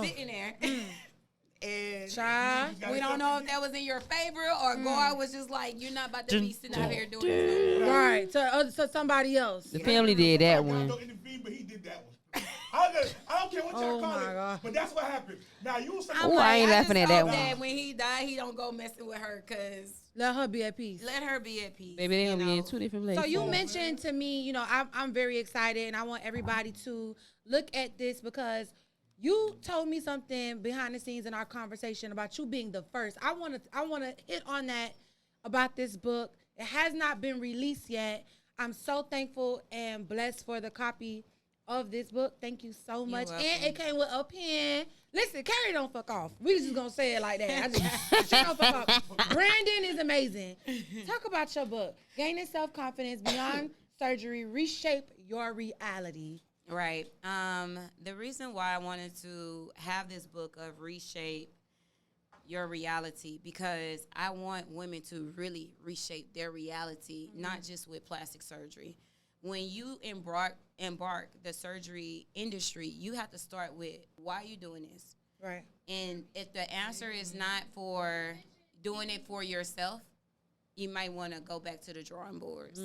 sitting there. And we don't know if that was in your favor or God was just like, you're not about to be sitting out here doing this. Right. So somebody else. The family did that I one. don't intervene, but he did that one. I don't care what y'all call it, God. but that's what happened. Now you was Ooh, I ain't laughing at that one. When he died, he don't go messing with her, because Let her be at peace. let her be at peace. Baby, they gonna be in two different places. So you mentioned to me, I'm very excited, and I want everybody to look at this, because you told me something behind the scenes in our conversation about you being the first. I want to hit on that about this book. It has not been released yet. I'm so thankful and blessed for the copy of this book. Thank you so much. welcome. And it came with a pen. Listen, Carrie don't fuck off. We just gonna say it like that. She don't fuck off. Brandon is amazing. Talk about your book, Gaining Self-Confidence Beyond Surgery, Reshape Your Reality. Right. The reason why I wanted to have this book of Reshape Your Reality, because I want women to really reshape their reality, not just with plastic surgery. When you embark the surgery industry, you have to start with, why are you doing this? Right. And if the answer is not for doing it for yourself, you might want to go back to the drawing boards.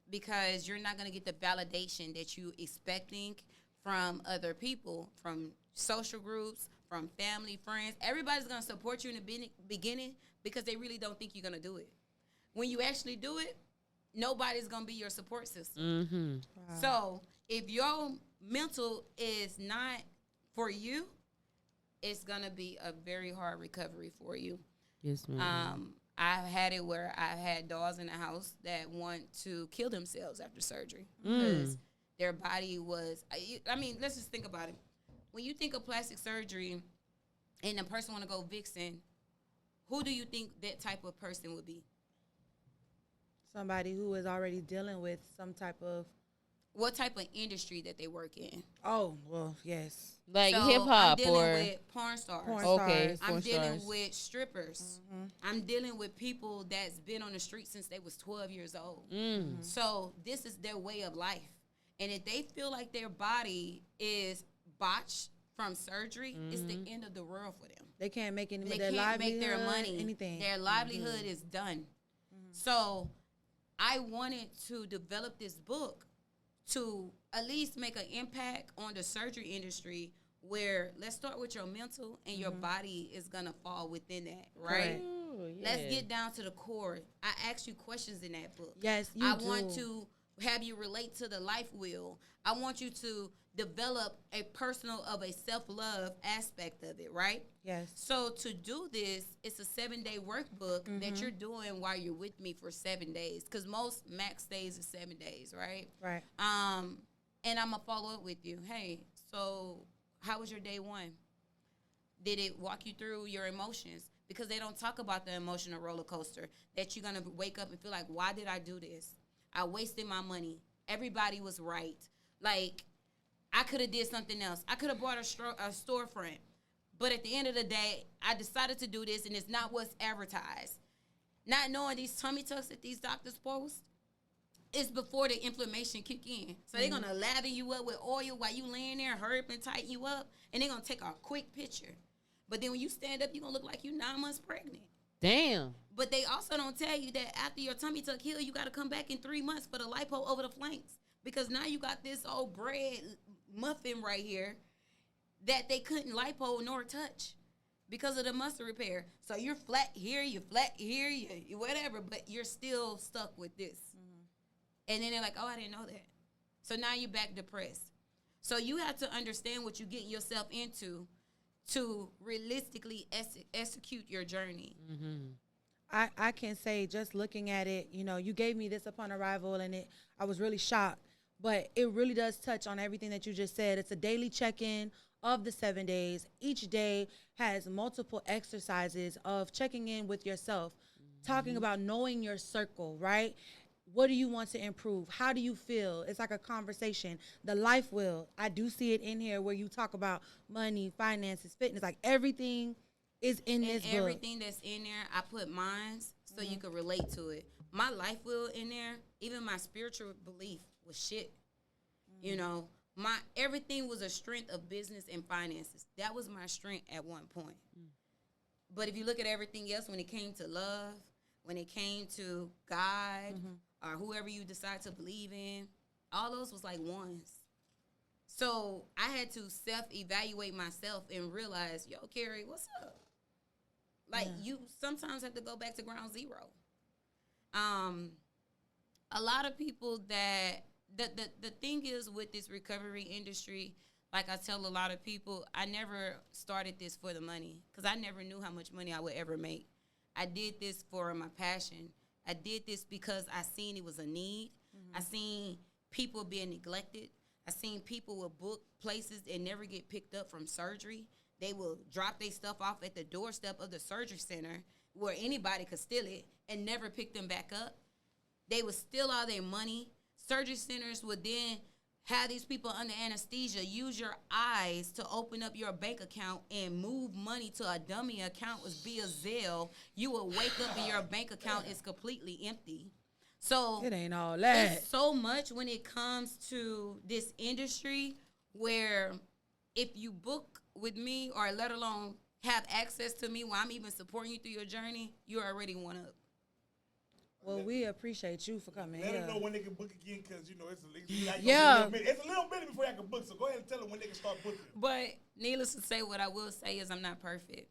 Because you're not going to get the validation that you expecting from other people, from social groups, from family, friends. Everybody's going to support you in the beginning because they really don't think you're going to do it. When you actually do it, nobody's going to be your support system. Wow. So if your mental is not for you, it's going to be a very hard recovery for you. Yes, ma'am. I've had it where I had dolls in the house that want to kill themselves after surgery because their body was. I mean, let's just think about it. When you think of plastic surgery, and the person want to go vixen, who do you think that type of person would be? Somebody who is already dealing with some type of. What type of industry that they work in? Oh, well, yes. Like So hip hop I'm dealing or with porn stars. okay, I'm porn dealing stars. with strippers. I'm dealing with people that's been on the street since they was 12 years old. So this is their way of life. And if they feel like their body is botched from surgery, it's the end of the world for them. They can't make any They their can't make livelihood, their money. anything. Their livelihood is done. So I wanted to develop this book to at least make an impact on the surgery industry where let's start with your mental and your body is going to fall within that, right? Ooh, yeah. Let's get down to the core. I ask you questions in that book. Yes, you I do. want to have you relate to the life wheel. I want you to develop a personal of a self-love aspect of it, right? Yes. So to do this, it's a 7-day workbook that you're doing while you're with me for 7 days. Because most max stays is 7 days, right? Right. And I'm gonna follow up with you. Hey, so how was your day one? Did it walk you through your emotions? Because they don't talk about the emotional roller coaster that you're gonna wake up and feel like, why did I do this? I wasted my money. Everybody was right. Like, I could have did something else. I could have bought a storefront. But at the end of the day, I decided to do this, and it's not what's advertised. Not knowing these tummy tucks that these doctors post, it's before the inflammation kick in. So they're going to lather you up with oil while you laying there, hurry up and tighten you up, and they're going to take a quick picture. But then when you stand up, you're going to look like you're 9 months pregnant. Damn. But they also don't tell you that after your tummy tuck heal, you got to come back in 3 months for the lipo over the flanks. Because now you got this old bread muffin right here that they couldn't lipo nor touch because of the muscle repair. So you're flat here, you whatever, but you're still stuck with this. And then they're like, oh, I didn't know that. So now you're back depressed. So you have to understand what you're getting yourself into to realistically execute your journey. I can say, just looking at it, you know, you gave me this upon arrival, and I was really shocked. But it really does touch on everything that you just said. It's a daily check-in of the 7 days. Each day has multiple exercises of checking in with yourself, talking about knowing your circle, right? What do you want to improve? How do you feel? It's like a conversation. The life wheel, I do see it in here where you talk about money, finances, fitness, like everything is in this book. Everything that's in there, I put mine so you can relate to it. My life wheel in there, even my spiritual belief was shit. You know, my everything was a strength of business and finances. That was my strength at one point. But if you look at everything else, when it came to love, when it came to God, or whoever you decide to believe in, all those was like ones. So I had to self-evaluate myself and realize, yo, Kerry, what's up? Like, you sometimes have to go back to ground zero. A lot of people that, the thing is with this recovery industry, like I tell a lot of people, I never started this for the money because I never knew how much money I would ever make. I did this for my passion. I did this because I seen it was a need. I seen people being neglected. I seen people will book places and never get picked up from surgery. They will drop their stuff off at the doorstep of the surgery center where anybody could steal it and never pick them back up. They would steal all their money. Surgery centers would then have these people under anesthesia use your eyes to open up your bank account and move money to a dummy account was via Zelle. You will wake up and your bank account is completely empty. So It ain't all that. it's so much when it comes to this industry where if you book with me or let alone have access to me while I'm even supporting you through your journey, you're already one up. Well, we appreciate you for coming Let here. them know when they can book again, because, you know, it's a little minute before I can book, so go ahead and tell them when they can start booking. But needless to say, what I will say is I'm not perfect.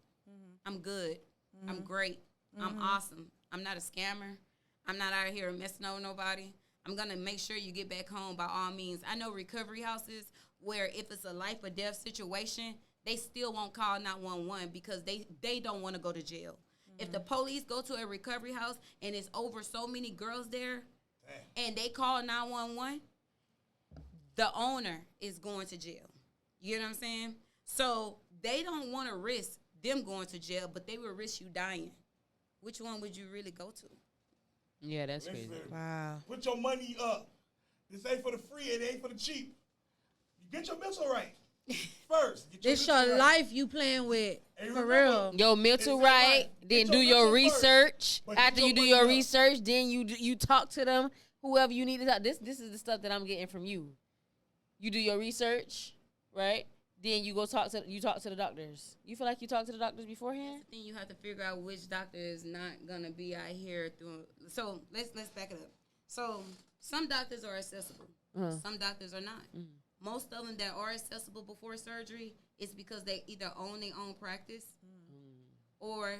I'm good. I'm great. I'm awesome. I'm not a scammer. I'm not out here messing on nobody. I'm going to make sure you get back home by all means. I know recovery houses where if it's a life or death situation, they still won't call 911 because they don't want to go to jail. If the police go to a recovery house and it's over so many girls there, and they call 911, the owner is going to jail. You know what I'm saying? So they don't want to risk them going to jail, but they will risk you dying. Which one would you really go to? Yeah, that's crazy. Wow. Put your money up. This ain't for the free. It ain't for the cheap. You get your mental right first. Get your This mental your right. life you playing with, And for remember, real. Your mental It's your right, life. then Get do your your mental first, research. but get After your you do money your up. research, then you talk to them, whoever you need to talk. This is the stuff that I'm getting from you. You do your research, right? Then you go talk to the doctors. You feel like you talk to the doctors beforehand? Then you have to figure out which doctor is not gonna be out here through. So let's back it up. So some doctors are accessible. Some doctors are not. Most of them that are accessible before surgery is because they either own their own practice or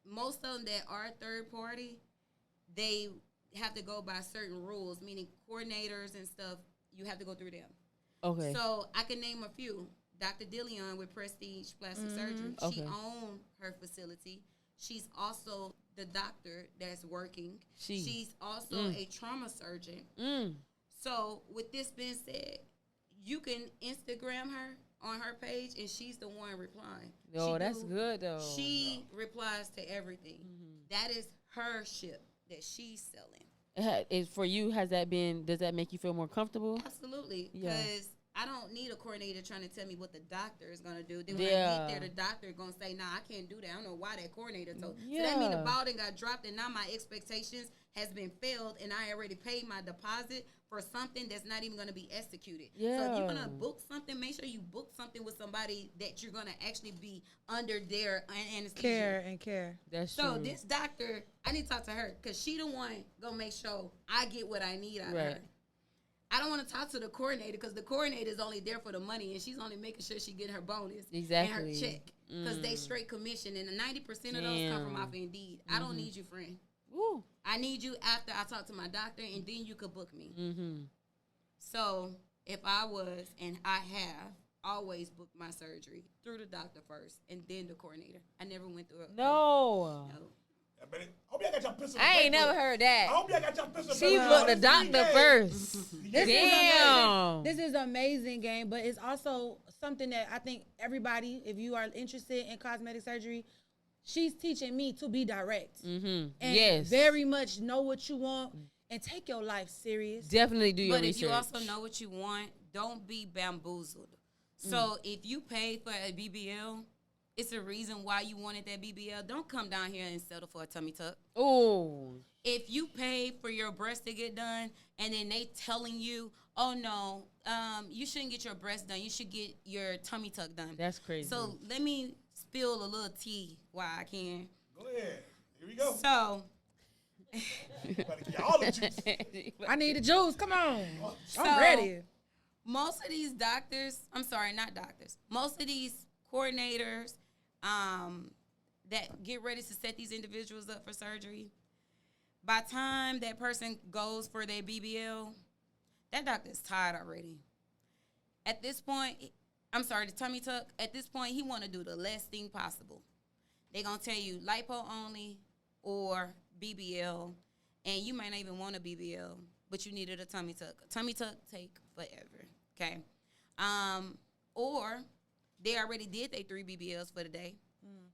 most of them that are third party, they have to go by certain rules, meaning coordinators and stuff, you have to go through them. Okay. So I can name a few. Dr. Dillion with Prestige Plastic Surgery. She Okay. owns her facility. She's also the doctor that's working. She's also a trauma surgeon. So with this being said, you can Instagram her on her page, and she's the one replying. Oh, that's good though. She replies to everything. That is her ship that she's selling. Is for you? Does that make you feel more comfortable? Absolutely, Yeah. because I don't need a coordinator trying to tell me what the doctor is going to do. Then when I get there, the doctor is going to say, nah, I can't do that. I don't know why that coordinator told. So that means the ball done got dropped, and now my expectations has been failed, and I already paid my deposit for something that's not even going to be executed. Yeah. So if you're going to book something, make sure you book something with somebody that you're going to actually be under their anesthesia. Care. That's So true. this doctor, I need to talk to her because she the one going to make sure I get what I need out of her. I don't want to talk to the coordinator because the coordinator is only there for the money, and she's only making sure she get her bonus and her check because they straight commission, and 90% of those come from off Indeed. I don't need you, friend. Woo. I need you after I talk to my doctor, and then you could book me. So if I was, and I have always booked my surgery through the doctor first, and then the coordinator. I never went through it. No. I hope y'all got y'all pistol. I ain't never heard that. I hope y'all got y'all pistol. She booked the doctor first. Damn. This is amazing game, but it's also something that I think everybody, if you are interested in cosmetic surgery, she's teaching me to be direct. And very much know what you want and take your life serious. Definitely do your research. But if you also know what you want, don't be bamboozled. So if you pay for a BBL, it's a reason why you wanted that BBL. Don't come down here and settle for a tummy tuck. Oh. If you pay for your breast to get done and then they telling you, oh, no, you shouldn't get your breast done. You should get your tummy tuck done. That's crazy. So let me spill a little tea while I can. Go ahead. Here we go. So Better get all the juice. I need the juice. Come on. So, I'm ready. most of these doctors, I'm sorry, not doctors, most of these coordinators that get ready to set these individuals up for surgery, by the time that person goes for their BBL, that doctor's tired already. At this point, I'm sorry, the tummy tuck, at this point, he want to do the less thing possible. They're going to tell you lipo only or BBL, and you might not even want a BBL, but you needed a tummy tuck. A tummy tuck take forever, okay? Or they already did their 3 BBLs for the day.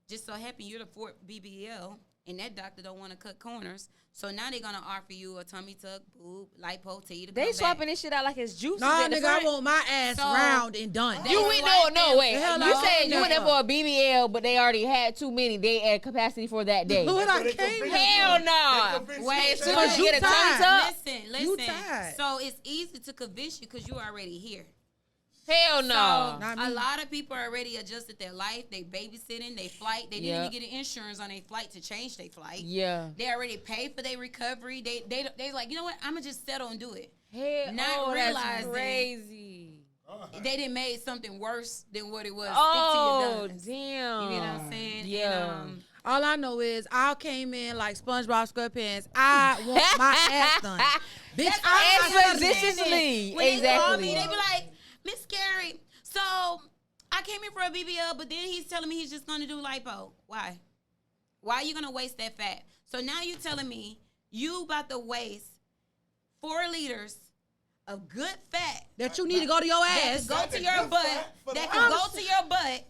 Just so happen you're the 4th BBL, and that doctor don't want to cut corners. So now they're going to offer you a tummy tuck, boob, lipo, to you to They come swapping back. this shit out like it's juicy. Nah, nigga, I want my ass So- round and done. You went no way. The hell You no. said you went there No. for a BBL, but they already had too many. They had capacity for that day. What I They came convinced Hell you. no. They convinced Wait, you. so They Cause you you get a tummy tired. tuck? Listen. tired. So it's easy to convince you because you're already here. Hell So no. Not a me. lot of people already adjusted their life, they babysitting, they flight. They didn't even get an insurance on their flight to change their flight. Yeah. They already paid for their recovery. They like, you know what? I'm gonna just settle and do it. Hell, Not that's realizing crazy. they didn't made something worse than what it was. Oh, Stick to your guns. damn. You know what I'm saying? Yeah. And, All I know is I came in like SpongeBob SquarePants. I want my ass done. Bitch, I'm not done. Expeditiously. when they call me, Exactly. they be like, Miss Carrie, so I came in for a BBL, but then he's telling me he's just gonna do lipo. Why? Why are you gonna waste that fat? So now you telling me you about to waste 4 liters of good fat that you need to go to your ass. Go to your butt. That can go to your butt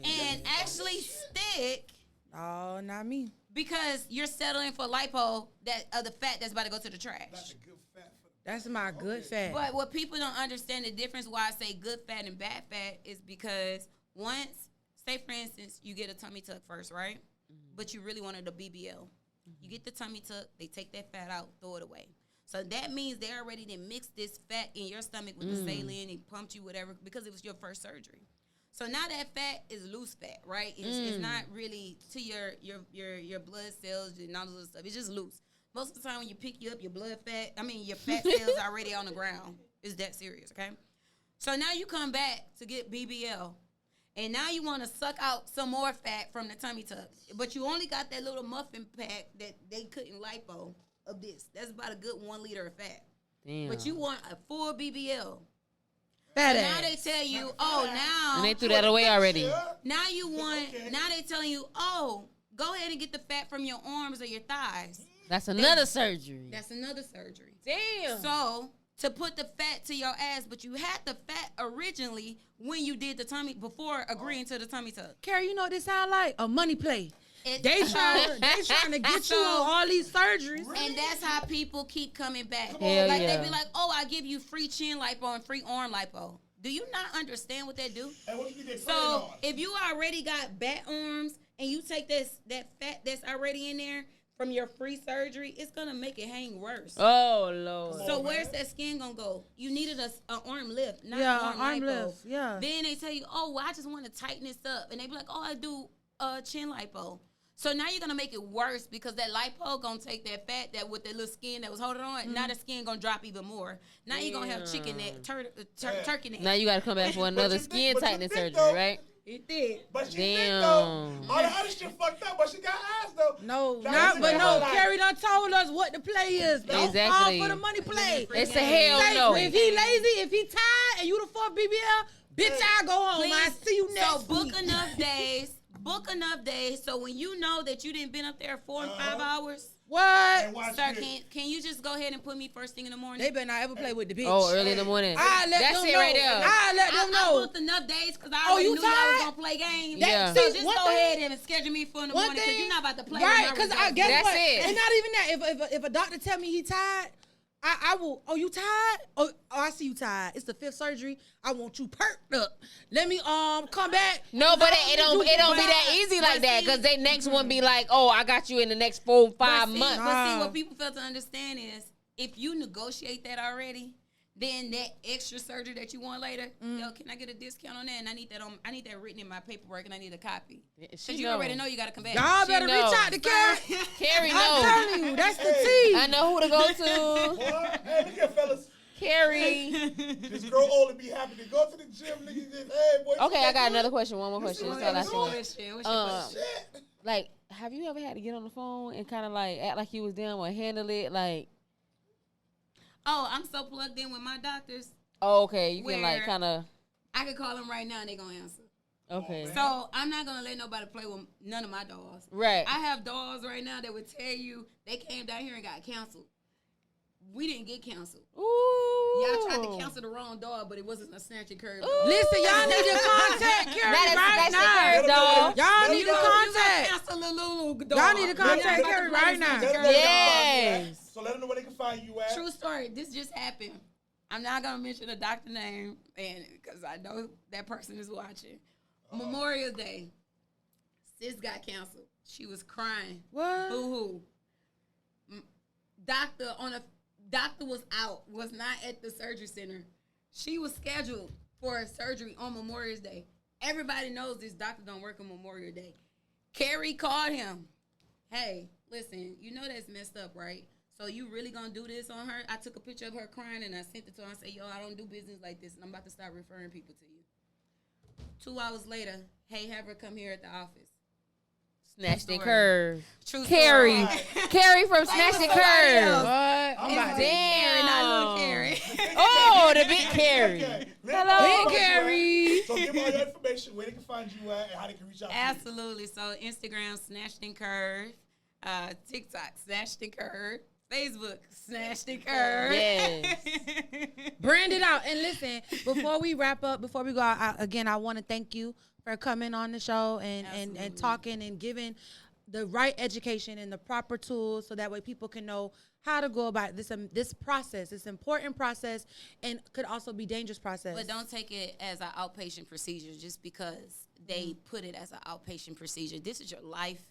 and actually stick. Oh, not me. Because you're settling for lipo of the fat that's about to go to the trash. That's a good fat. That's my good fat. But what people don't understand, the difference why I say good fat and bad fat is because once, say for instance, you get a tummy tuck first, right? Mm-hmm. But you really wanted a BBL. Mm-hmm. You get the tummy tuck, they take that fat out, throw it away. So that means they already done mixed this fat in your stomach with the saline and pumped you whatever because it was your first surgery. So now that fat is loose fat, right? It's not really to your blood cells and all this stuff. It's just loose. Most of the time when you pick you up, your fat cells already on the ground. It's that serious, okay? So now you come back to get BBL, and now you want to suck out some more fat from the tummy tuck, but you only got that little muffin pack that they couldn't lipo of this. That's about a good 1 liter of fat. Damn. But you want a full BBL. Fat so ass. now they tell you, now. And they threw that away already. Now you want, now they telling you, go ahead and get the fat from your arms or your thighs. That's another surgery. That's another surgery. Damn. So, to put the fat to your ass, but you had the fat originally when you did the tummy, before agreeing to the tummy tuck. Carrie, you know what this sound like? A money play. They trying to get you on all these surgeries. And that's how people keep coming back. Hell like yeah. they be like, I give you free chin lipo and free arm lipo. Do you not understand what that do? And what you get So if you already got bat arms and you take that fat that's already in there from your free surgery, it's gonna make it hang worse. Oh Lord. So where's that skin gonna go? You needed an arm lift, not Yeah, an arm lipo. lift. Yeah. Then they tell you, well, I just want to tighten this up, and they be like, I do chin lipo. So now you're gonna make it worse because that lipo gonna take that fat that with that little skin that was holding on. Now the skin gonna drop even more. Now you're gonna have chicken neck, turkey neck. Now you gotta come back for another skin tightening surgery, right? It did. But she Damn. think though, all the other shit fucked up, but she got ass though. No, Like- Carrie done told us what the play is. Don't Exactly. fall for the money play. It's a hell Say, no. If he lazy, if he tired, and you the fuck BBL, bitch, I go home. Please. I see you next So book week. enough days. Book enough days so when you know that you didn't been up there 4 and 5 hours. What? And watch Sir, this. can you just go ahead and put me first thing in the morning? They better not ever play with the bitch. Oh, early in the morning. I let That's them it know. right there. I let them I know. booked enough days because I Oh, already you knew y'all was tired? gonna play games. Yeah. So See, just one go thing- ahead and schedule me for in the One morning because thing- you're not about to play. Right, with my because results. guess That's what? it. And not even that. If a doctor tell me he tired, I will. Oh, you tired? Oh, I see you tired. It's the 5th surgery. I want you perked up. Let me come back. No, but it don't be But- that easy like but that see- because they next one be like, I got you in the next 4-5 But see, months. But see, what people fail to understand is if you negotiate that already, then that extra surgery that you want later, can I get a discount on that? And I need that written in my paperwork, and I need a copy. Because you already know you got to come back. Y'all better knows. reach out to Carrie. Carrie I'm knows. telling you, that's the tea. I know who to go to. Boy, hey, look here, fellas. Carrie. Just grow old and be happy to go to the gym, nigga. Just, hey, boy. Okay, I got another question. One more question. That's all I What's your say. question? What's your question? Shit. Like, have you ever had to get on the phone and kind of like act like you was down or handle it? Like, Oh, I'm so plugged in with my doctors. okay, you can like Where- kind of. I can call them right now and they're going to answer. Okay. So I'm not going to let nobody play with none of my dogs. Right. I have dogs right now that would tell you they came down here and got canceled. We didn't get canceled. Ooh. Y'all tried to cancel the wrong dog, but it wasn't a Snatched N Curve dog. Listen, y'all need to contact Carrie That is right Snatched N Curve, now. dog. Y'all need to You contact. cancel a little dog. Y'all need to You're not contact about to Carrie play right with now. Snatched N Let them Curve know dog. where they can find you Yes. at. So let them know where they can find you at. True story. This just happened. I'm not gonna mention the doctor name, and because I know that person is watching. Memorial Day, sis got canceled. She was crying. What? Boo hoo. Doctor was out. Was not at the surgery center. She was scheduled for a surgery on Memorial Day. Everybody knows this doctor don't work on Memorial Day. Carrie called him. Hey, listen, you know that's messed up, right? So you really gonna do this on her? I took a picture of her crying and I sent it to her and said, yo, I don't do business like this and I'm about to start referring people to you. 2 hours later, hey, have her come here at the office. Snatched True N story. Curve. True Carrie. story. Carrie from Play Snatched with N somebody Curve. else. What? I'm It's about to- Carrie, not little Damn. Carrie. Oh, the big Carrie. Okay. Hello. Big Carrie. So give all your information, where they can find you at, and how they can reach out to you. Absolutely. So Instagram, Snatched N Curve. TikTok, Snatched N Curve. Facebook, Snatched N Curve. Yes. Brand it out. And listen, before we wrap up, before we go out, again, I want to thank you for coming on the show and talking and giving the right education and the proper tools so that way people can know how to go about this process, this important process, and could also be dangerous process. But don't take it as an outpatient procedure just because they put it as an outpatient procedure. This is your life.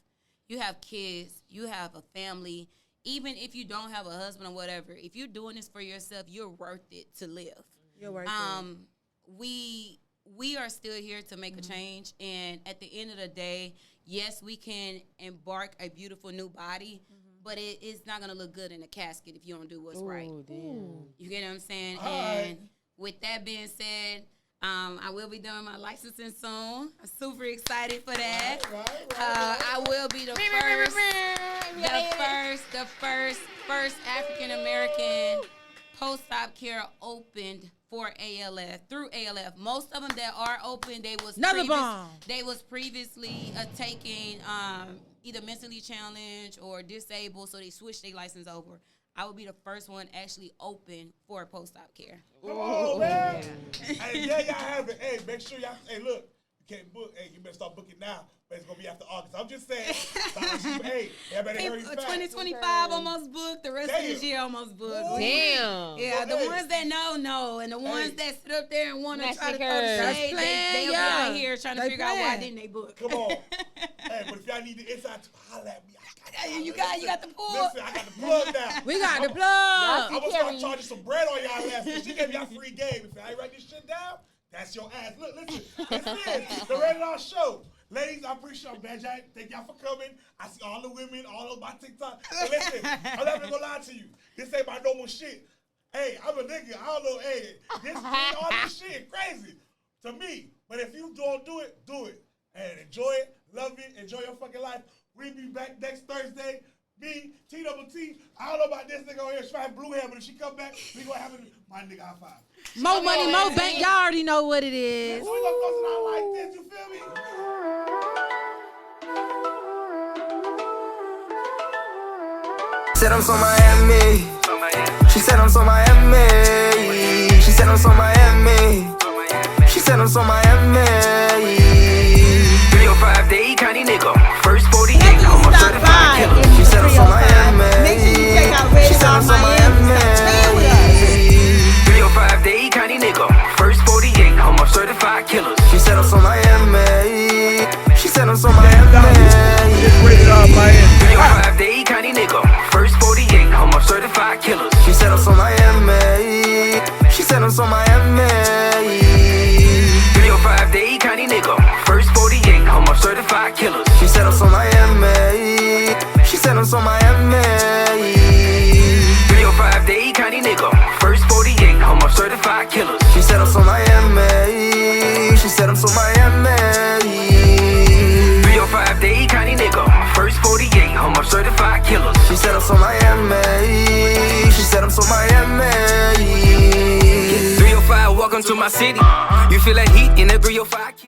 You have kids. You have a family. Even if you don't have a husband or whatever, if you're doing this for yourself, you're worth it to live. You're worth it. We are still here to make a change, and at the end of the day, yes, we can embark a beautiful new body, but it's not going to look good in a casket if you don't do what's right. Damn. You get what I'm saying? All and right. with that being said, I will be doing my licensing soon. I'm super excited for that. Right. I will be the first African American post-op care opened for ALF, through ALF. Most of them that are open, they was previously taking either mentally challenged or disabled, so they switched their license over. I will be the first one actually open for post-op care. Come on, man. Hey, yeah, y'all have it. Hey, make sure y'all, hey, look, you can't book. Hey, you better start booking now. But it's going to be after August. I'm just saying. Hey, everybody hurry fast. 2025 almost booked. The rest of this year almost booked. Damn. Yeah, the ones that know. And the ones that sit up there and want to try to throw Snatched shade, they'll be out here trying to figure out why didn't they book. Come on. Hey, but if y'all need the inside, holler at me. You got the pull. Listen, I got the plug now. We got the plug. I'm going to start charging some bread on y'all ass because she gave y'all free game. If I ain't write this shit down, that's your ass. Look, listen. This is the RatedRShow. Ladies, I appreciate y'all, man. Thank y'all for coming. I see all the women all over my TikTok. But listen, I'm not going to lie to you. This ain't my normal shit. Hey, I'm a nigga. I don't know. Hey, all this shit is crazy to me. But if you don't do it, do it. And enjoy it. Love it. Enjoy your fucking life. We'll be back next Thursday. Me, T-double-T. I don't know about this nigga on here. She might have blue hair, but if she come back, we gonna have my nigga high five. More money, more bank. Y'all already know what it is. We gonna close it out like this, you feel me? Said I'm so Miami. She said I'm so Miami. She said I'm so Miami. She said I'm so Miami. 305 Dade County nigga. First 48. I'm a certified killer. She said I'm so Miami. She said I'm so Miami. 305 Dade County nigga. First 48. I'm a certified killer. She said I'm so Miami. She said I'm so Miami. It's rated R Miami. 305 Dade County nigga. First 48. I'm a certified killer. She said I'm so Miami. She said I'm so Miami. 305 Dade County nigga. First 48. I'm a certified killer. She said I'm so Miami. She said I'm so Miami. 305 Dade County nigga. First 48. I'm a certified killer. She said I'm so Miami. She said I'm so Miami. 305 Dade County nigga. First 48. I'm a certified killer. She said I'm so Miami. She said I'm so Miami. 305, welcome to my city. You feel that heat in the 305.